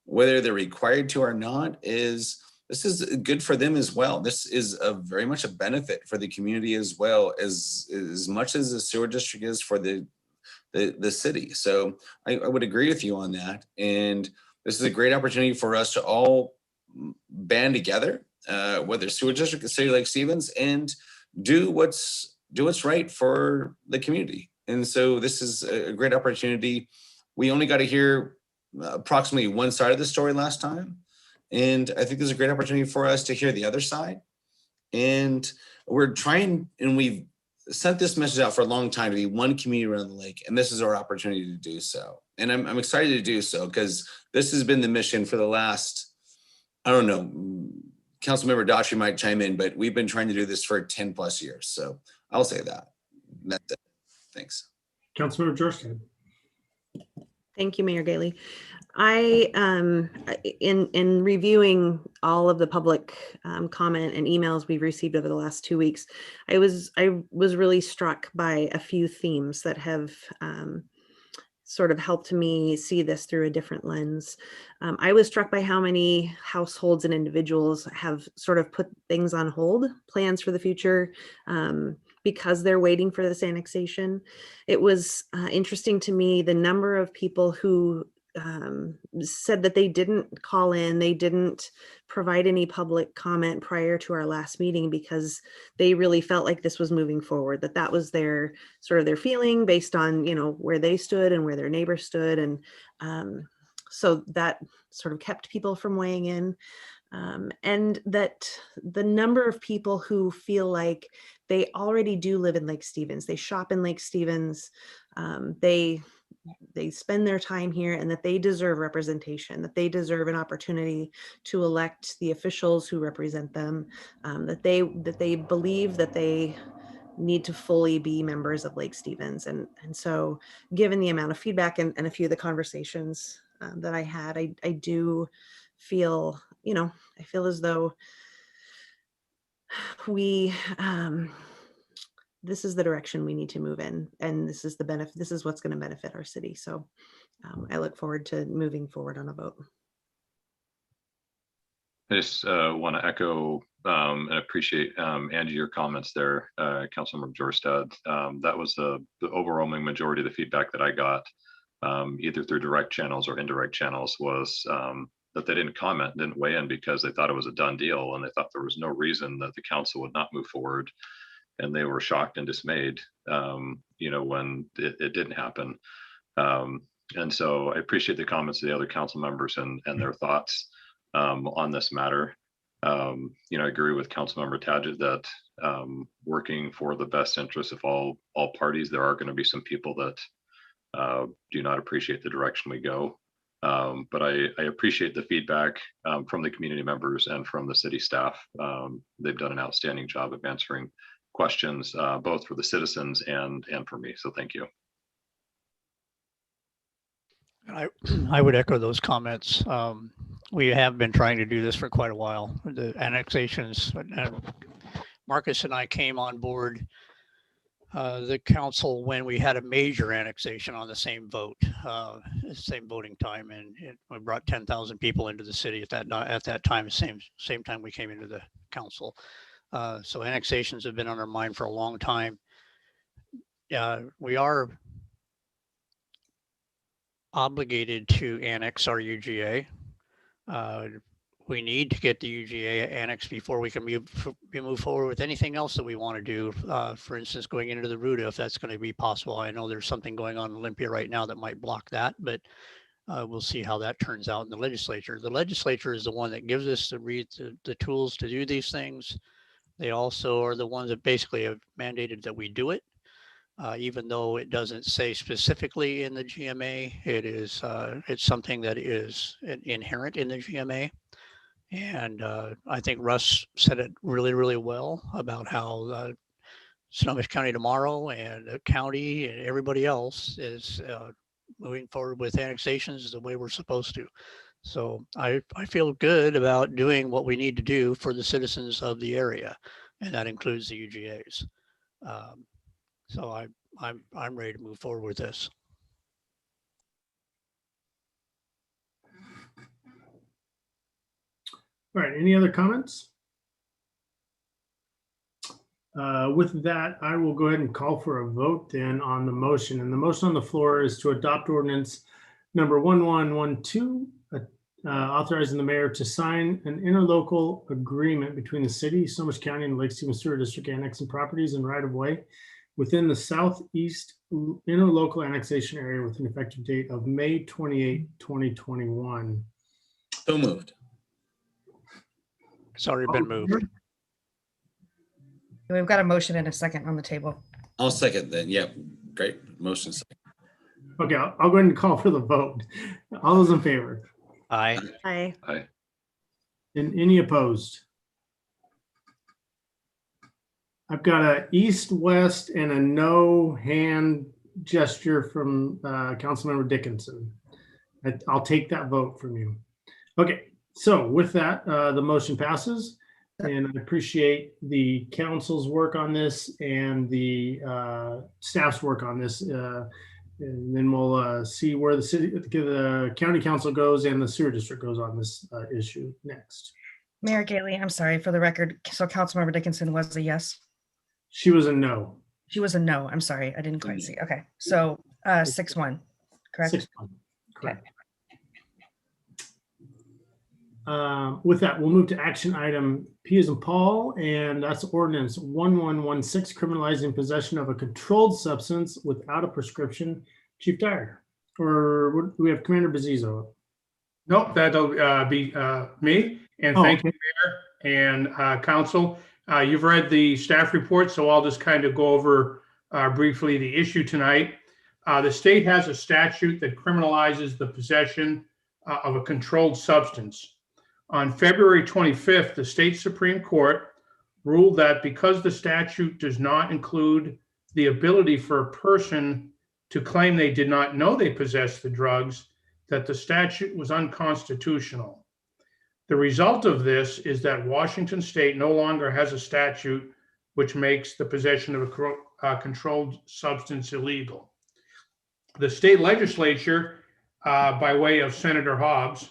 whether they're required to or not, this is good for them as well. This is very much a benefit for the community as well, as much as the sewer district is for the city. So I would agree with you on that. And this is a great opportunity for us to all band together, whether sewer district, the city like Stevens, and do what's right for the community. And so this is a great opportunity. We only got to hear approximately one side of the story last time. And I think there's a great opportunity for us to hear the other side. And we're trying, and we've sent this message out for a long time, to be one community around the lake. And this is our opportunity to do so. And I'm excited to do so, because this has been the mission for the last, I don't know, Councilmember Daughtry might chime in, but we've been trying to do this for 10 plus years. So I'll say that. That's it. Thanks. Councilmember Georgetown. Thank you, Mayor Gailey. I, in reviewing all of the public comment and emails we've received over the last 2 weeks, I was really struck by a few themes that have sort of helped me see this through a different lens. I was struck by how many households and individuals have sort of put things on hold, plans for the future, because they're waiting for this annexation. It was interesting to me, the number of people who said that they didn't call in, they didn't provide any public comment prior to our last meeting, because they really felt like this was moving forward, that was their sort of their feeling based on, where they stood and where their neighbors stood. And so that sort of kept people from weighing in. And that the number of people who feel like they already do live in Lake Stevens, they shop in Lake Stevens, they spend their time here, and that they deserve representation, that they deserve an opportunity to elect the officials who represent them, that they believe that they need to fully be members of Lake Stevens. And so given the amount of feedback and a few of the conversations that I had, I do feel, I feel as though we, this is the direction we need to move in, and this is the benefit. This is what's going to benefit our city. So I look forward to moving forward on a vote. I just want to echo and appreciate, Angie, your comments there, Councilmember Jorstad. That was the overwhelming majority of the feedback that I got, either through direct channels or indirect channels, was that they didn't comment, didn't weigh in, because they thought it was a done deal, and they thought there was no reason that the council would not move forward. And they were shocked and dismayed, when it didn't happen. And so I appreciate the comments of the other council members and their thoughts on this matter. I agree with Councilmember Tadgett that working for the best interest of all parties, there are going to be some people that do not appreciate the direction we go. But I appreciate the feedback from the community members and from the city staff. They've done an outstanding job of answering questions, both for the citizens and for me. So thank you. I would echo those comments. We have been trying to do this for quite a while. The annexations, and Marcus and I came on board the council when we had a major annexation on the same vote, same voting time, and we brought 10,000 people into the city at that time, same time we came into the council. So annexations have been on our mind for a long time. We are obligated to annex our UGA. We need to get the UGA annexed before we can move forward with anything else that we want to do. For instance, going into the Ruta, if that's going to be possible. I know there's something going on in Olympia right now that might block that, but we'll see how that turns out in the legislature. The legislature is the one that gives us the tools to do these things. They also are the ones that basically have mandated that we do it. Even though it doesn't say specifically in the GMA, it's something that is inherent in the GMA. And I think Russ said it really, really well about how Snohomish County tomorrow and the county and everybody else is moving forward with annexations the way we're supposed to. So I feel good about doing what we need to do for the citizens of the area, and that includes the UGAs. So I'm ready to move forward with this. All right, any other comments? With that, I will go ahead and call for a vote then on the motion. And the motion on the floor is to adopt ordinance number 1112, authorizing the mayor to sign an interlocal agreement between the city, Snohomish County, and Lake Stevens Sewer District annexing properties and right-of-way within the southeast interlocal annexation area with an effective date of May 28, 2021. So moved. It's already been moved. We've got a motion and a second on the table. I'll second then. Yep. Great. Motion second. Okay, I'll go ahead and call for the vote. All those in favor? Aye. Aye. Aye. And any opposed? I've got a east, west, and a no hand gesture from Councilmember Dickinson. I'll take that vote from you. Okay, so with that, the motion passes. And I appreciate the council's work on this and the staff's work on this. And then we'll see where the county council goes and the sewer district goes on this issue next. Mayor Gailey, I'm sorry, for the record. So Councilmember Dickinson was a yes. She was a no. She was a no. I'm sorry. I didn't quite see. Okay. So 6-1, correct? 6-1, correct. With that, we'll move to action item P as in Paul, and that's ordinance 1116, criminalizing possession of a controlled substance without a prescription. Chief Dyer, or we have Commander Bezzizo. Nope, that'll be me. And thank you, Mayor and Council. You've read the staff report, so I'll just kind of go over briefly the issue tonight. The state has a statute that criminalizes the possession of a controlled substance. On February 25th, the state Supreme Court ruled that because the statute does not include the ability for a person to claim they did not know they possessed the drugs, that the statute was unconstitutional. The result of this is that Washington State no longer has a statute which makes the possession of a controlled substance illegal. The state legislature, by way of Senator Hobbs,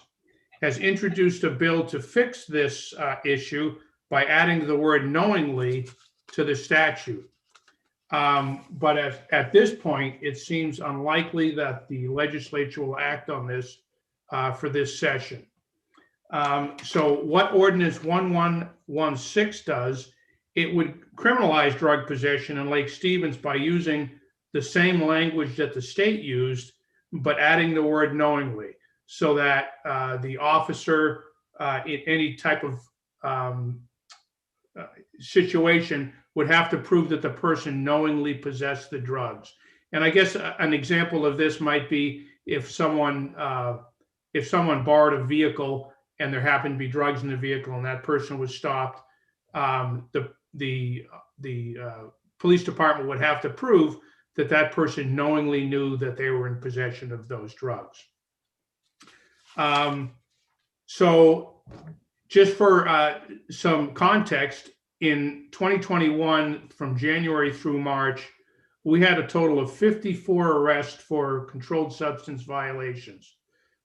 has introduced a bill to fix this issue by adding the word knowingly to the statute. But at this point, it seems unlikely that the legislature will act on this for this session. So what ordinance 1116 does, it would criminalize drug possession in Lake Stevens by using the same language that the state used, but adding the word knowingly, so that the officer in any type of situation would have to prove that the person knowingly possessed the drugs. And I guess an example of this might be if someone borrowed a vehicle and there happened to be drugs in the vehicle and that person was stopped, the police department would have to prove that that person knowingly knew that they were in possession of those drugs. So just for some context, in 2021, from January through March, we had a total of 54 arrests for controlled substance violations.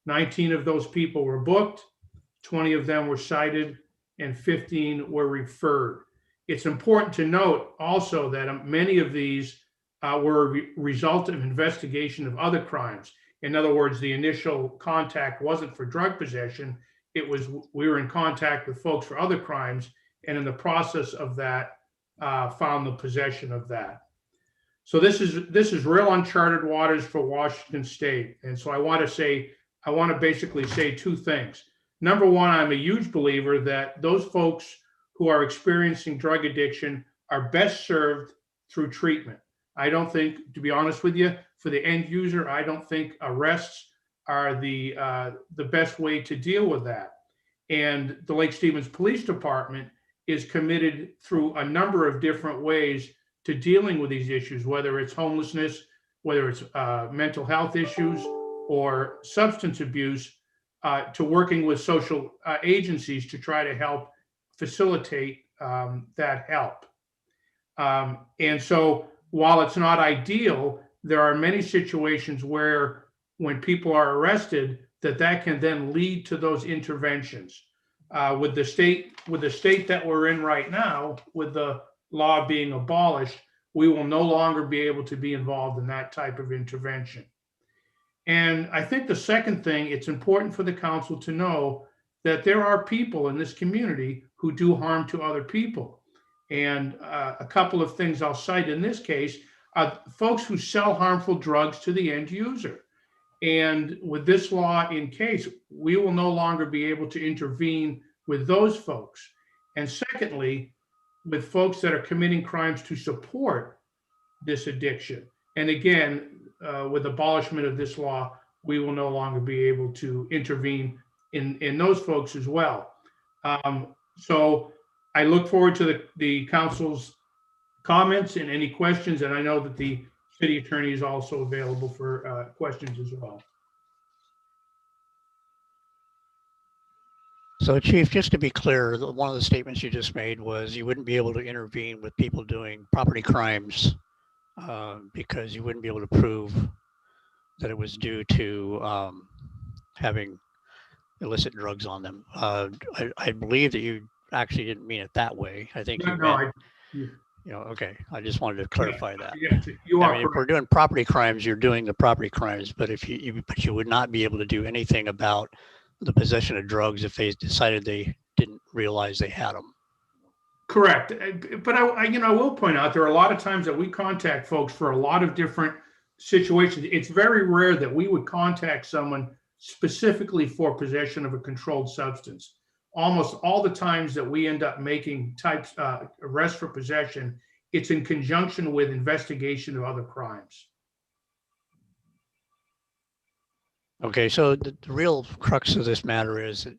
19 of those people were booked, 20 of them were cited, and 15 were referred. It's important to note also that many of these were a result of investigation of other crimes. In other words, the initial contact wasn't for drug possession. It was, we were in contact with folks for other crimes, and in the process of that, found the possession of that. So this is real uncharted waters for Washington State. And so I want to basically say two things. Number one, I'm a huge believer that those folks who are experiencing drug addiction are best served through treatment. I don't think, to be honest with you, for the end user, I don't think arrests are the best way to deal with that. And the Lake Stevens Police Department is committed through a number of different ways to dealing with these issues, whether it's homelessness, whether it's mental health issues or substance abuse, to working with social agencies to try to help facilitate that help. And so while it's not ideal, there are many situations where when people are arrested, that can then lead to those interventions. With the state that we're in right now, with the law being abolished, we will no longer be able to be involved in that type of intervention. And I think the second thing, it's important for the council to know that there are people in this community who do harm to other people. And a couple of things I'll cite in this case are folks who sell harmful drugs to the end user. And with this law in case, we will no longer be able to intervene with those folks. And secondly, with folks that are committing crimes to support this addiction. And again, with abolishment of this law, we will no longer be able to intervene in those folks as well. So I look forward to the council's comments and any questions, and I know that the city attorney is also available for questions as well. So Chief, just to be clear, one of the statements you just made was you wouldn't be able to intervene with people doing property crimes because you wouldn't be able to prove that it was due to having illicit drugs on them. I believe that you actually didn't mean it that way. I think you meant, okay. I just wanted to clarify that. Yeah, you are. I mean, if we're doing property crimes, you're doing the property crimes, but but you would not be able to do anything about the possession of drugs if they decided they didn't realize they had them. Correct. But I will point out there are a lot of times that we contact folks for a lot of different situations. It's very rare that we would contact someone specifically for possession of a controlled substance. Almost all the times that we end up making arrests for possession, it's in conjunction with investigation of other crimes. Okay, so the real crux of this matter is that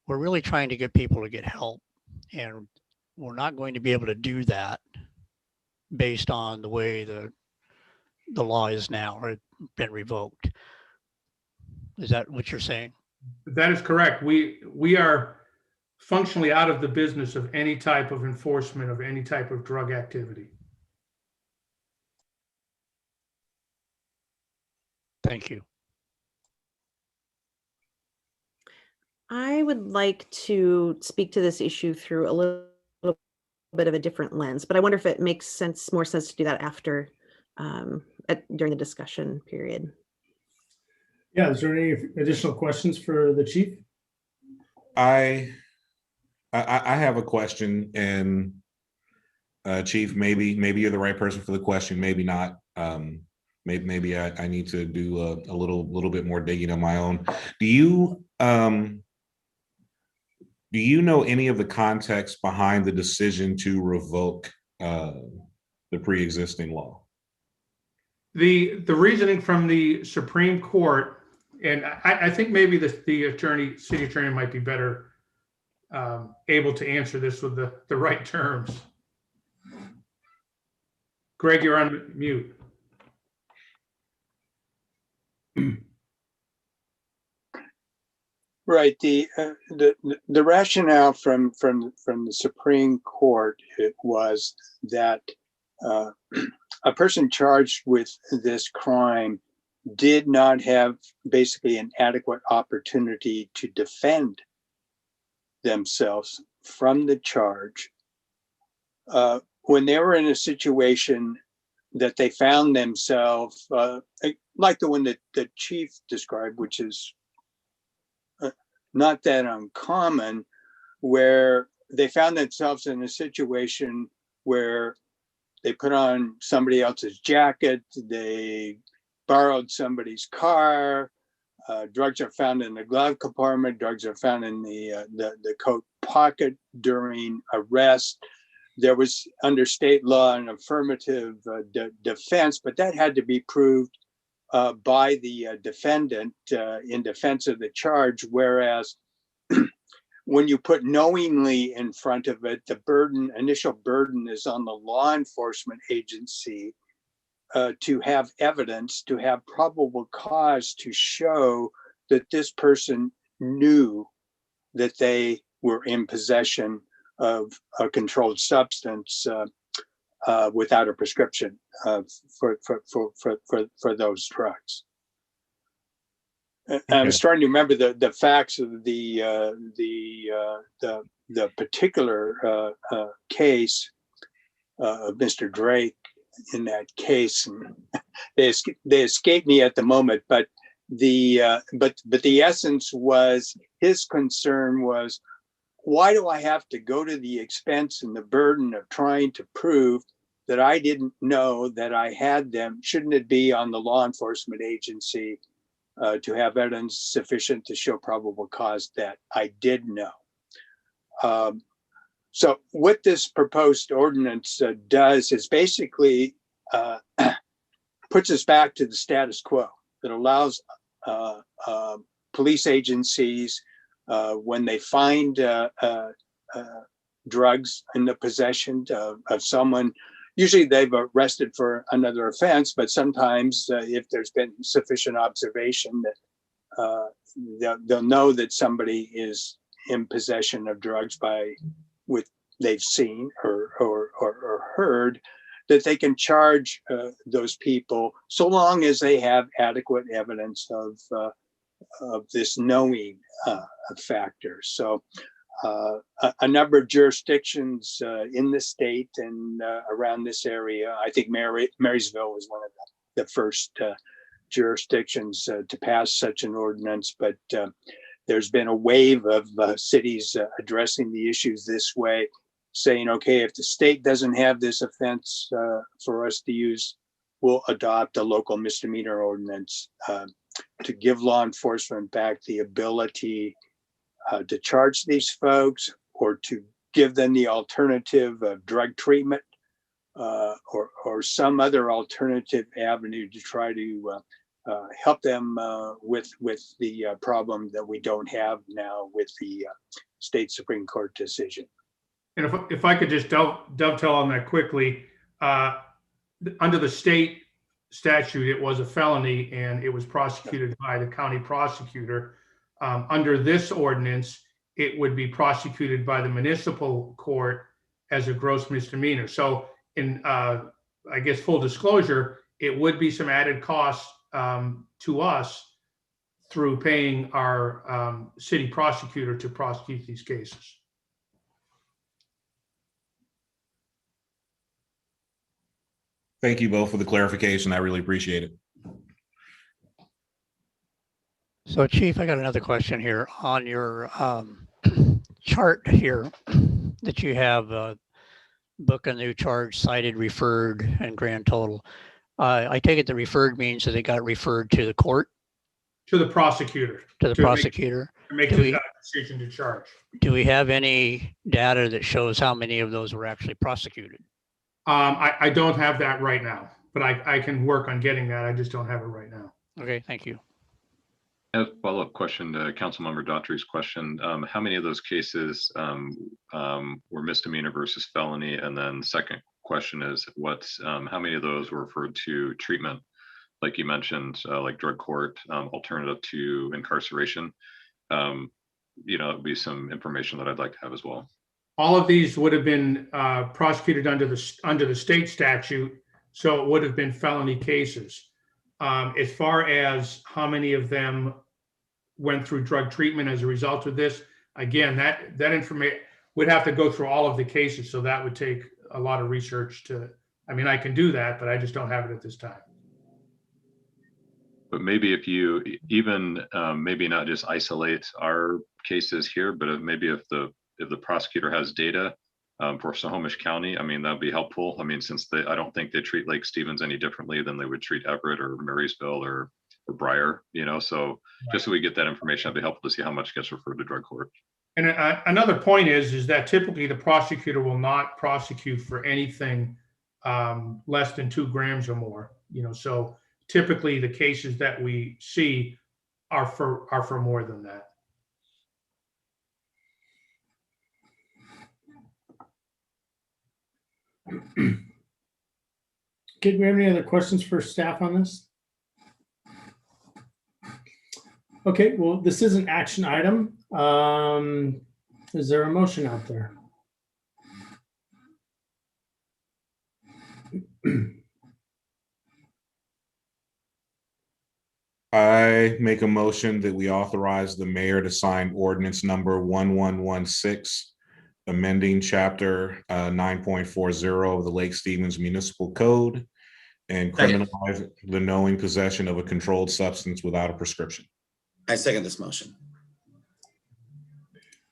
we're really trying to get people to get help, and we're not going to be able to do that based on the way the law is now or been revoked. Is that what you're saying? That is correct. We are functionally out of the business of any type of enforcement of any type of drug activity. Thank you. I would like to speak to this issue through a little bit of a different lens, but I wonder if it makes more sense to do that after during the discussion period. Yeah, is there any additional questions for the chief? I have a question, and Chief, maybe you're the right person for the question, maybe not. Maybe I need to do a little bit more digging on my own. Do you know any of the context behind the decision to revoke the pre-existing law? The reasoning from the Supreme Court, and I think maybe the city attorney might be better able to answer this with the right terms. Greg, you're on mute. Right. The rationale from the Supreme Court was that a person charged with this crime did not have basically an adequate opportunity to defend themselves from the charge when they were in a situation that they found themselves like the one that the chief described, which is not that uncommon, where they found themselves in a situation where they put on somebody else's jacket, they borrowed somebody's car, drugs are found in the glove compartment, drugs are found in the coat pocket during arrest. There was under state law an affirmative defense, but that had to be proved by the defendant in defense of the charge, whereas when you put knowingly in front of it, the initial burden is on the law enforcement agency to have evidence, to have probable cause to show that this person knew that they were in possession of a controlled substance without a prescription for those drugs. I'm starting to remember the facts of the particular case of Mr. Drake in that case, and they escape me at the moment. But the essence was, his concern was, why do I have to go to the expense and the burden of trying to prove that I didn't know that I had them? Shouldn't it be on the law enforcement agency to have evidence sufficient to show probable cause that I did know? So what this proposed ordinance does is basically puts us back to the status quo that allows police agencies, when they find drugs in the possession of someone, usually they've arrested for another offense, but sometimes if there's been sufficient observation that they'll know that somebody is in possession of drugs by what they've seen or heard, that they can charge those people so long as they have adequate evidence of this knowing factor. So a number of jurisdictions in the state and around this area, I think Marysville was one of the first jurisdictions to pass such an ordinance, but there's been a wave of cities addressing the issues this way, saying, okay, if the state doesn't have this offense for us to use, we'll adopt a local misdemeanor ordinance to give law enforcement back the ability to charge these folks, or to give them the alternative of drug treatment or some other alternative avenue to try to help them with the problem that we don't have now with the state Supreme Court decision. And if I could just dovetail on that quickly, under the state statute, it was a felony and it was prosecuted by the county prosecutor. Under this ordinance, it would be prosecuted by the municipal court as a gross misdemeanor. So in, I guess, full disclosure, it would be some added costs to us through paying our city prosecutor to prosecute these cases. Thank you both for the clarification. I really appreciate it. So Chief, I got another question here on your chart here that you have book a new charge, cited, referred, and grand total. I take it the referred means that it got referred to the court? To the prosecutor. To the prosecutor. Make the decision to charge. Do we have any data that shows how many of those were actually prosecuted? I don't have that right now, but I can work on getting that. I just don't have it right now. Okay, thank you. I have a follow-up question to Councilmember Daughtry's question. How many of those cases were misdemeanor versus felony? And then the second question is, how many of those were referred to treatment, like you mentioned, like drug court, alternative to incarceration? It'd be some information that I'd like to have as well. All of these would have been prosecuted under the state statute, so it would have been felony cases. As far as how many of them went through drug treatment as a result of this, again, that information would have to go through all of the cases, so that would take a lot of research to. I mean, I can do that, but I just don't have it at this time. But maybe if you even maybe not just isolate our cases here, but maybe if the prosecutor has data for Snohomish County, I mean, that'd be helpful. I mean, since I don't think they treat Lake Stevens any differently than they would treat Everett or Marysville or Briar, so just so we get that information, it'd be helpful to see how much gets referred to drug court. And another point is that typically the prosecutor will not prosecute for anything less than 2 grams or more, so typically the cases that we see are for more than that. Okay, do we have any other questions for staff on this? Okay, well, this is an action item. Is there a motion out there? I make a motion that we authorize the mayor to sign ordinance number 1116, amending chapter 9.40 of the Lake Stevens Municipal Code and criminalize the knowing possession of a controlled substance without a prescription. I second this motion.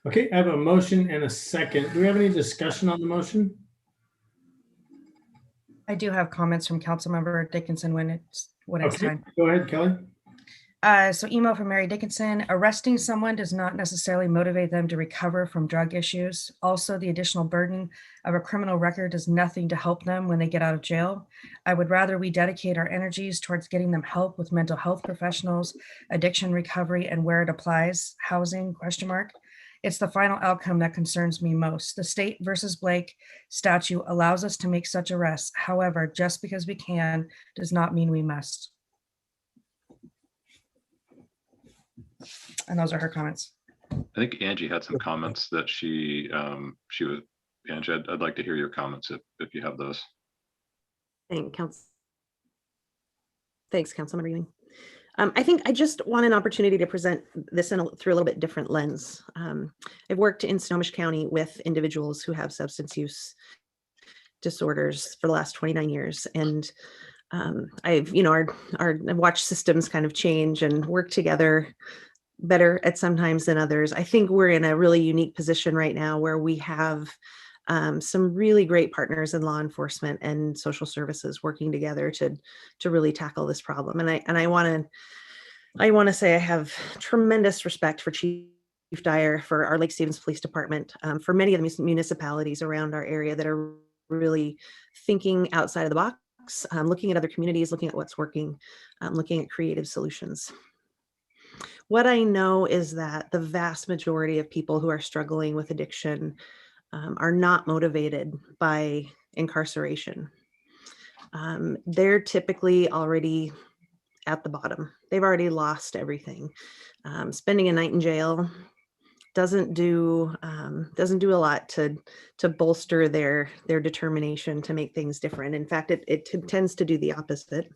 Okay, I have a motion and a second. Do we have any discussion on the motion? I do have comments from Councilmember Dickinson when it's time. Go ahead, Kelly. So email from Mary Dickinson, arresting someone does not necessarily motivate them to recover from drug issues. Also, the additional burden of a criminal record does nothing to help them when they get out of jail. I would rather we dedicate our energies towards getting them help with mental health professionals, addiction recovery, and where it applies, housing, ? It's the final outcome that concerns me most. The State versus Blake statute allows us to make such arrests. However, just because we can does not mean we must. And those are her comments. I think Angie had some comments that she was, Angie, I'd like to hear your comments if you have those. Thanks, Councilmember Ewing. I think I just want an opportunity to present this through a little bit different lens. I've worked in Snohomish County with individuals who have substance use disorders for the last 29 years. And I've watched systems kind of change and work together better at sometimes than others. I think we're in a really unique position right now where we have some really great partners in law enforcement and social services working together to really tackle this problem. And I want to say I have tremendous respect for Chief Dyer, for our Lake Stevens Police Department, for many of the municipalities around our area that are really thinking outside of the box, looking at other communities, looking at what's working, looking at creative solutions. What I know is that the vast majority of people who are struggling with addiction are not motivated by incarceration. They're typically already at the bottom. They've already lost everything. Spending a night in jail doesn't do a lot to bolster their determination to make things different. In fact, it tends to do the opposite.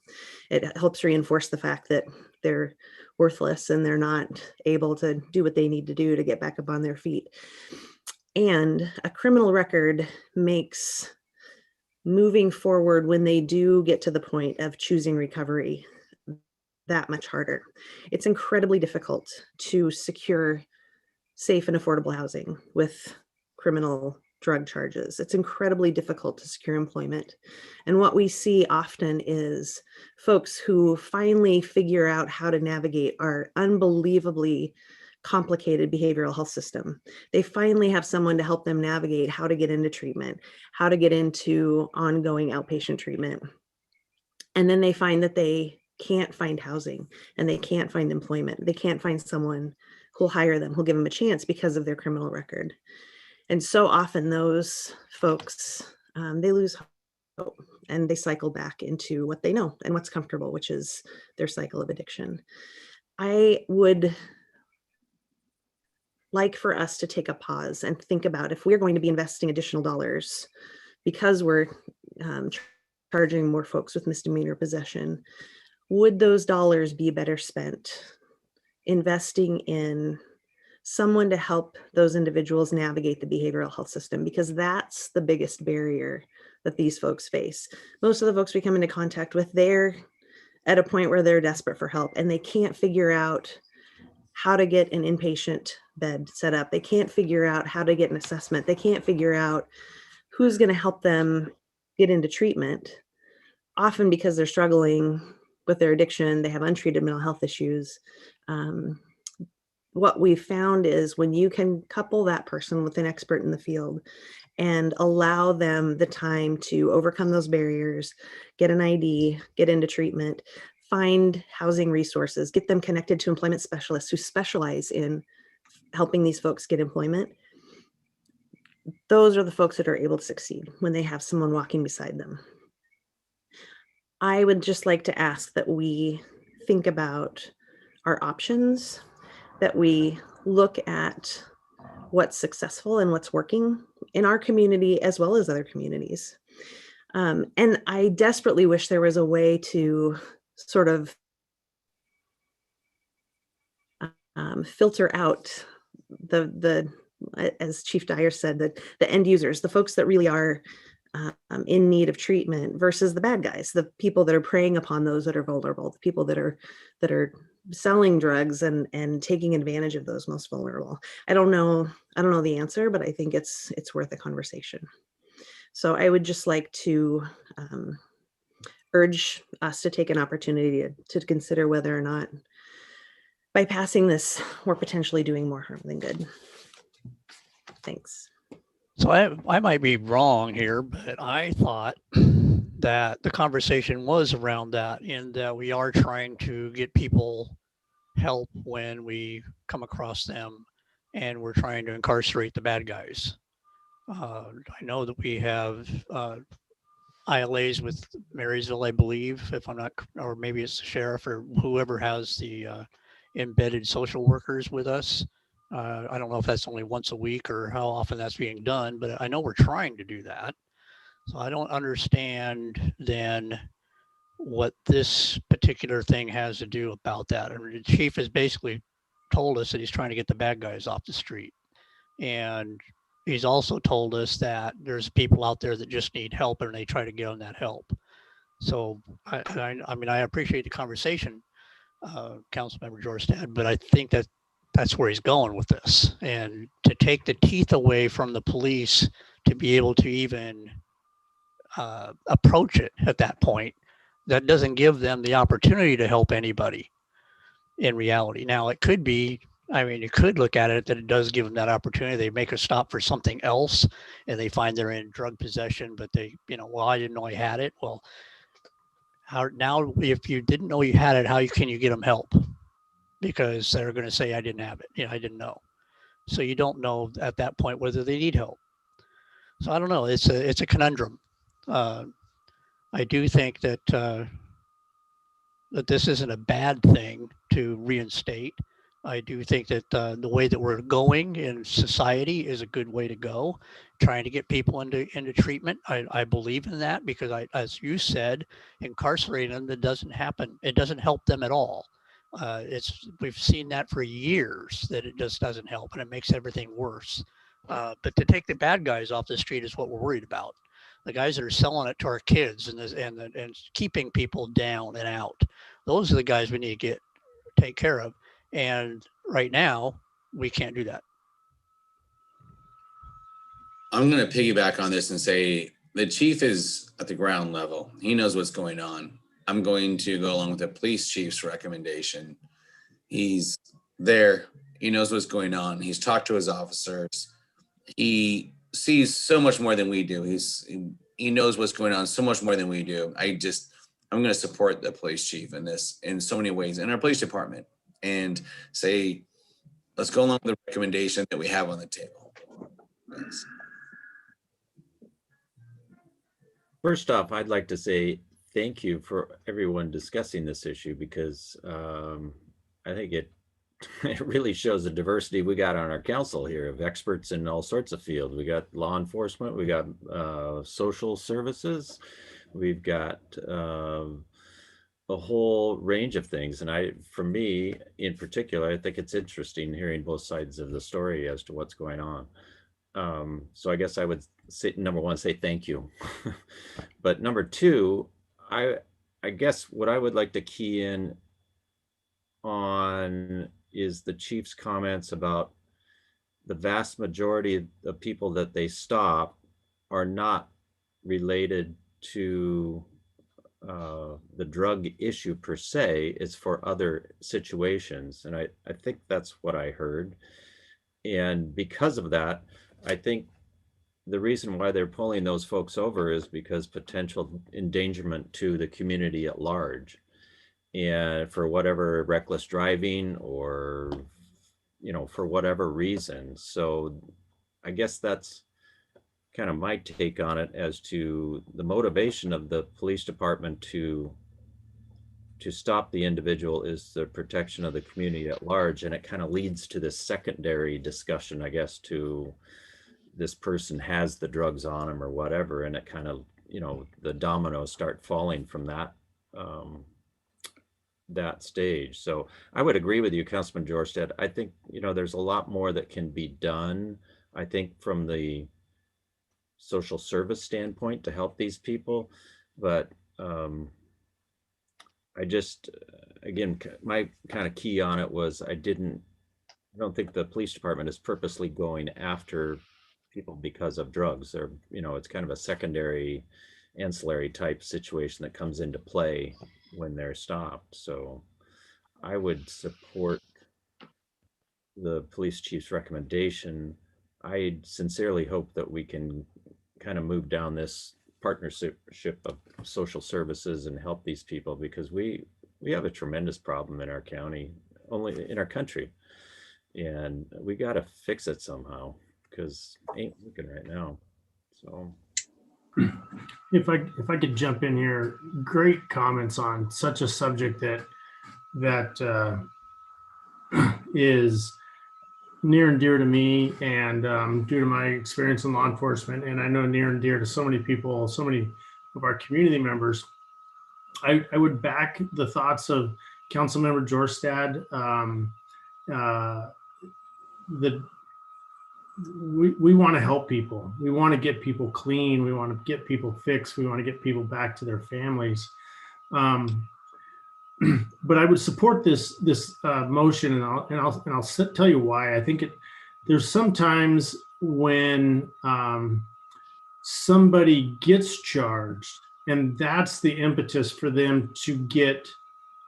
It helps reinforce the fact that they're worthless and they're not able to do what they need to do to get back up on their feet. And a criminal record makes moving forward when they do get to the point of choosing recovery that much harder. It's incredibly difficult to secure safe and affordable housing with criminal drug charges. It's incredibly difficult to secure employment. And what we see often is folks who finally figure out how to navigate our unbelievably complicated behavioral health system. They finally have someone to help them navigate how to get into treatment, how to get into ongoing outpatient treatment. And then they find that they can't find housing and they can't find employment. They can't find someone who'll hire them, who'll give them a chance because of their criminal record. And so often those folks, they lose hope and they cycle back into what they know and what's comfortable, which is their cycle of addiction. I would like for us to take a pause and think about if we're going to be investing additional dollars because we're charging more folks with misdemeanor possession, would those dollars be better spent investing in someone to help those individuals navigate the behavioral health system? Because that's the biggest barrier that these folks face. Most of the folks we come into contact with, they're at a point where they're desperate for help and they can't figure out how to get an inpatient bed set up. They can't figure out how to get an assessment. They can't figure out who's going to help them get into treatment, often because they're struggling with their addiction. They have untreated mental health issues. What we've found is when you can couple that person with an expert in the field and allow them the time to overcome those barriers, get an ID, get into treatment, find housing resources, get them connected to employment specialists who specialize in helping these folks get employment. Those are the folks that are able to succeed when they have someone walking beside them. I would just like to ask that we think about our options, that we look at what's successful and what's working in our community as well as other communities. And I desperately wish there was a way to sort of filter out as Chief Dyer said, that the end users, the folks that really are in need of treatment versus the bad guys, the people that are preying upon those that are vulnerable, the people that are selling drugs and taking advantage of those most vulnerable. I don't know the answer, but I think it's worth a conversation. So I would just like to urge us to take an opportunity to consider whether or not by passing this, we're potentially doing more harm than good. Thanks. So I might be wrong here, but I thought that the conversation was around that, in that we are trying to get people help when we come across them, and we're trying to incarcerate the bad guys. I know that we have ILAs with Marysville, I believe, if I'm not, or maybe it's the sheriff or whoever has the embedded social workers with us. I don't know if that's only once a week or how often that's being done, but I know we're trying to do that. So I don't understand then what this particular thing has to do about that. I mean, the chief has basically told us that he's trying to get the bad guys off the street. And he's also told us that there's people out there that just need help and they try to get them that help. So I mean, I appreciate the conversation, Councilmember Jorstad, but I think that that's where he's going with this. And to take the teeth away from the police to be able to even approach it at that point, that doesn't give them the opportunity to help anybody in reality. Now, it could be, I mean, you could look at it that it does give them that opportunity. They make a stop for something else and they find they're in drug possession, but they, well, I didn't know I had it. Well, now, if you didn't know you had it, how can you get them help? Because they're going to say, I didn't have it. I didn't know. So you don't know at that point whether they need help. So I don't know. It's a conundrum. I do think that that this isn't a bad thing to reinstate. I do think that the way that we're going in society is a good way to go. Trying to get people into treatment. I believe in that, because as you said, incarcerating them, that doesn't happen. It doesn't help them at all. We've seen that for years, that it just doesn't help and it makes everything worse. But to take the bad guys off the street is what we're worried about. The guys that are selling it to our kids and keeping people down and out. Those are the guys we need to take care of. And right now, we can't do that. I'm going to piggyback on this and say the chief is at the ground level. He knows what's going on. I'm going to go along with the police chief's recommendation. He's there. He knows what's going on. He's talked to his officers. He sees so much more than we do. He knows what's going on so much more than we do. I'm going to support the police chief in this in so many ways, in our police department, and say, let's go along with the recommendation that we have on the table. Thanks. First off, I'd like to say thank you for everyone discussing this issue, because I think it really shows the diversity we got on our council here of experts in all sorts of fields. We got law enforcement, we got social services, we've got a whole range of things. And for me in particular, I think it's interesting hearing both sides of the story as to what's going on. So I guess I would say, number one, say thank you. But number two, I guess what I would like to key in on is the chief's comments about the vast majority of people that they stop are not related to the drug issue per se. It's for other situations. And I think that's what I heard. And because of that, I think the reason why they're pulling those folks over is because potential endangerment to the community at large, and for whatever reckless driving or, for whatever reason. So I guess that's kind of my take on it as to the motivation of the police department to stop the individual is the protection of the community at large. And it kind of leads to this secondary discussion, I guess, to this person has the drugs on him or whatever. And it kind of, you know, the dominoes start falling from that, that stage. So I would agree with you, Councilman Jorstad. I think, you know, there's a lot more that can be done, I think, from the social service standpoint to help these people. But I just, again, my kind of key on it was I don't think the police department is purposely going after people because of drugs. Or, you know, it's kind of a secondary, ancillary type situation that comes into play when they're stopped. So I would support the police chief's recommendation. I sincerely hope that we can kind of move down this partnership of social services and help these people, because we have a tremendous problem in our county, only in our country, and we got to fix it somehow, because it ain't working right now. So If I could jump in here, great comments on such a subject that is near and dear to me, and due to my experience in law enforcement, and I know near and dear to so many people, so many of our community members. I would back the thoughts of Councilmember Jorstad. That we want to help people. We want to get people clean. We want to get people fixed. We want to get people back to their families. But I would support this motion, and I'll tell you why. I think there's sometimes when somebody gets charged, and that's the impetus for them to get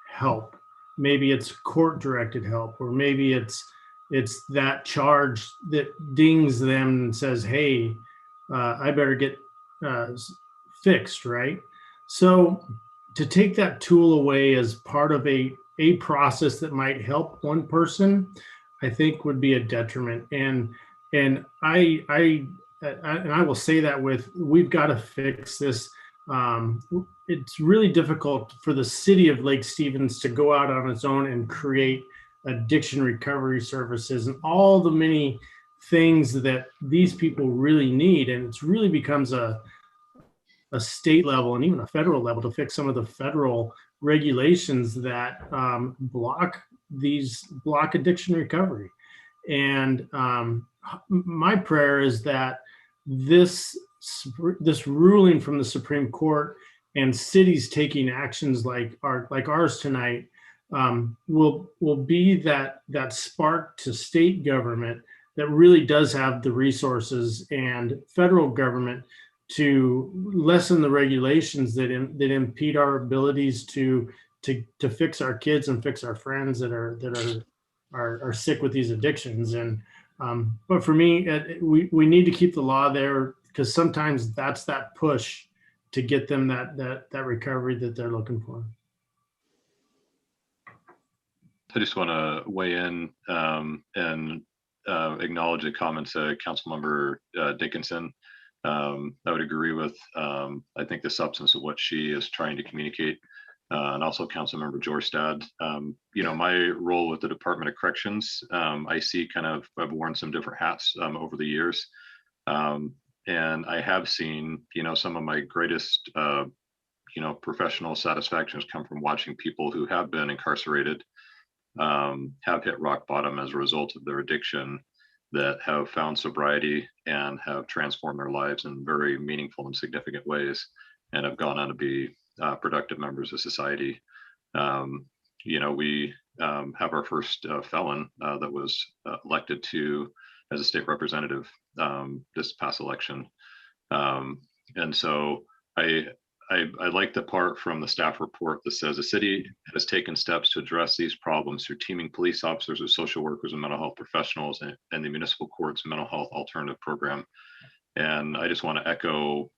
help. Maybe it's court-directed help, or maybe it's that charge that dings them and says, "Hey, I better get fixed," right? So to take that tool away as part of a process that might help one person, I think would be a detriment. And I will say that we've got to fix this. It's really difficult for the city of Lake Stevens to go out on its own and create addiction recovery services and all the many things that these people really need. And it's really becomes a state level and even a federal level to fix some of the federal regulations that block addiction recovery. And my prayer is that this ruling from the Supreme Court and cities taking actions like ours tonight will be that spark to state government that really does have the resources, and federal government to lessen the regulations that impede our abilities to fix our kids and fix our friends that are sick with these addictions. And but for me, we need to keep the law there, because sometimes that's that push to get them that recovery that they're looking for. I just want to weigh in and acknowledge the comments of Councilmember Dickinson. I would agree with, I think, the substance of what she is trying to communicate, and also Councilmember Jorstad. You know, my role with the Department of Corrections, I see I've worn some different hats over the years. And I have seen, you know, some of my greatest, you know, professional satisfactions come from watching people who have been incarcerated, have hit rock bottom as a result of their addiction, that have found sobriety and have transformed their lives in very meaningful and significant ways, and have gone on to be productive members of society. You know, we have our first felon that was elected as a state representative this past election. And so I like the part from the staff report that says the city has taken steps to address these problems through teaming police officers with social workers and mental health professionals and the municipal court's mental health alternative program. And I just want to echo,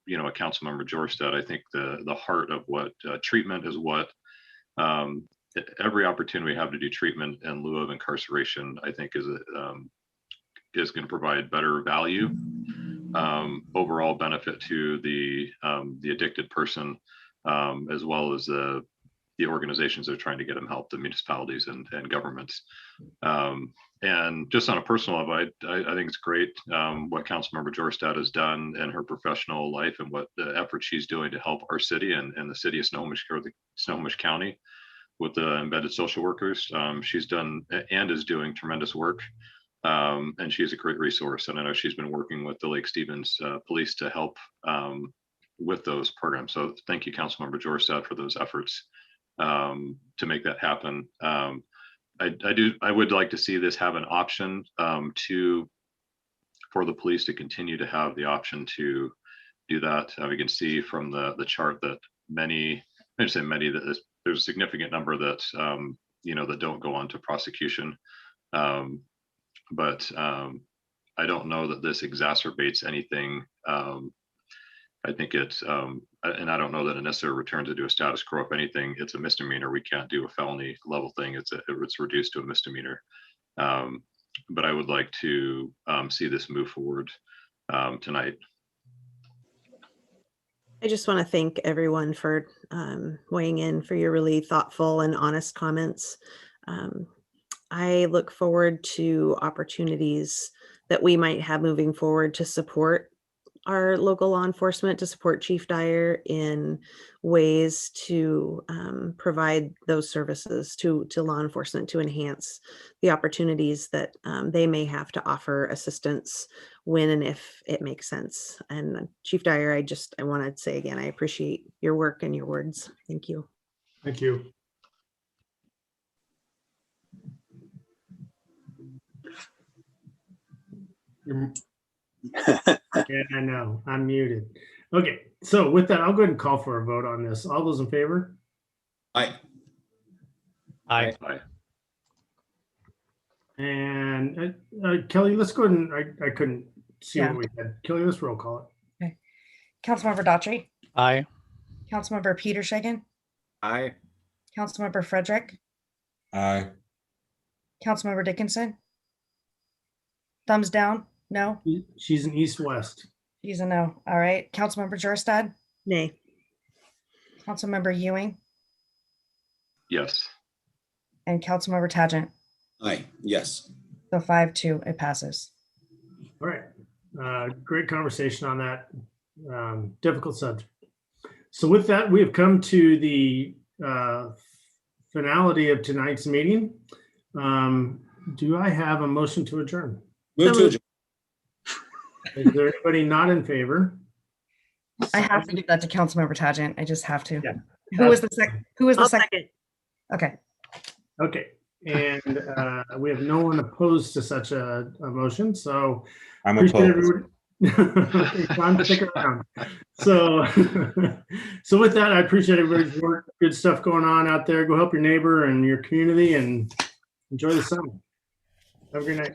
you know, a Councilmember Jorstad. I think the heart of what treatment is, what every opportunity we have to do treatment in lieu of incarceration, I think is going to provide better value overall benefit to the addicted person, as well as the organizations that are trying to get them help, the municipalities and governments. And just on a personal level, I think it's great what Councilmember Jorstad has done in her professional life and what the effort she's doing to help our city and the city of Snohomish, or the Snohomish County, with the embedded social workers. She's done and is doing tremendous work. And she's a great resource. And I know she's been working with the Lake Stevens Police to help with those programs. So thank you, Councilmember Jorstad, for those efforts to make that happen. I would like to see this have an option for the police to continue to have the option to do that. We can see from the chart that many, I say many, that there's a significant number that that don't go on to prosecution. But I don't know that this exacerbates anything. I think it's, and I don't know that it necessarily returns it to a status quo. If anything, it's a misdemeanor. We can't do a felony level thing. It's reduced to a misdemeanor. But I would like to see this move forward tonight. I just want to thank everyone for weighing in, for your really thoughtful and honest comments. I look forward to opportunities that we might have moving forward to support our local law enforcement, to support Chief Dyer in ways to provide those services to law enforcement, to enhance the opportunities that they may have to offer assistance when and if it makes sense. And Chief Dyer, I want to say again, I appreciate your work and your words. Thank you. Thank you. Yeah, I know, I'm muted. Okay, so with that, I'll go ahead and call for a vote on this. All those in favor? Aye. Aye. And Kelly, let's go ahead and, I couldn't see what we had. Kelly, let's roll call it. Okay. Councilmember Daughtry. Aye. Councilmember Peter Shagan. Aye. Councilmember Frederick. Aye. Councilmember Dickinson. Thumbs down. No. She's an east-west. She's a no. All right. Councilmember Jorstad. Nay. Councilmember Ewing. Yes. And Councilmember Tagent. Aye. Yes. So 5-2, it passes. All right. Great conversation on that difficult subject. So with that, we have come to the finality of tonight's meeting. Do I have a motion to adjourn? Move to adjourn. Is there anybody not in favor? I have to give that to Councilmember Tagent. I just have to. Yeah. Who was the second? Who was the I'll second? Okay. Okay. And we have no one opposed to such a motion. So I'm appreciate opposed. everybody. Time to stick around. So, so with that, I appreciate everybody's work. Good stuff going on out there. Go help your neighbor and your community and enjoy the summer. Have a great night.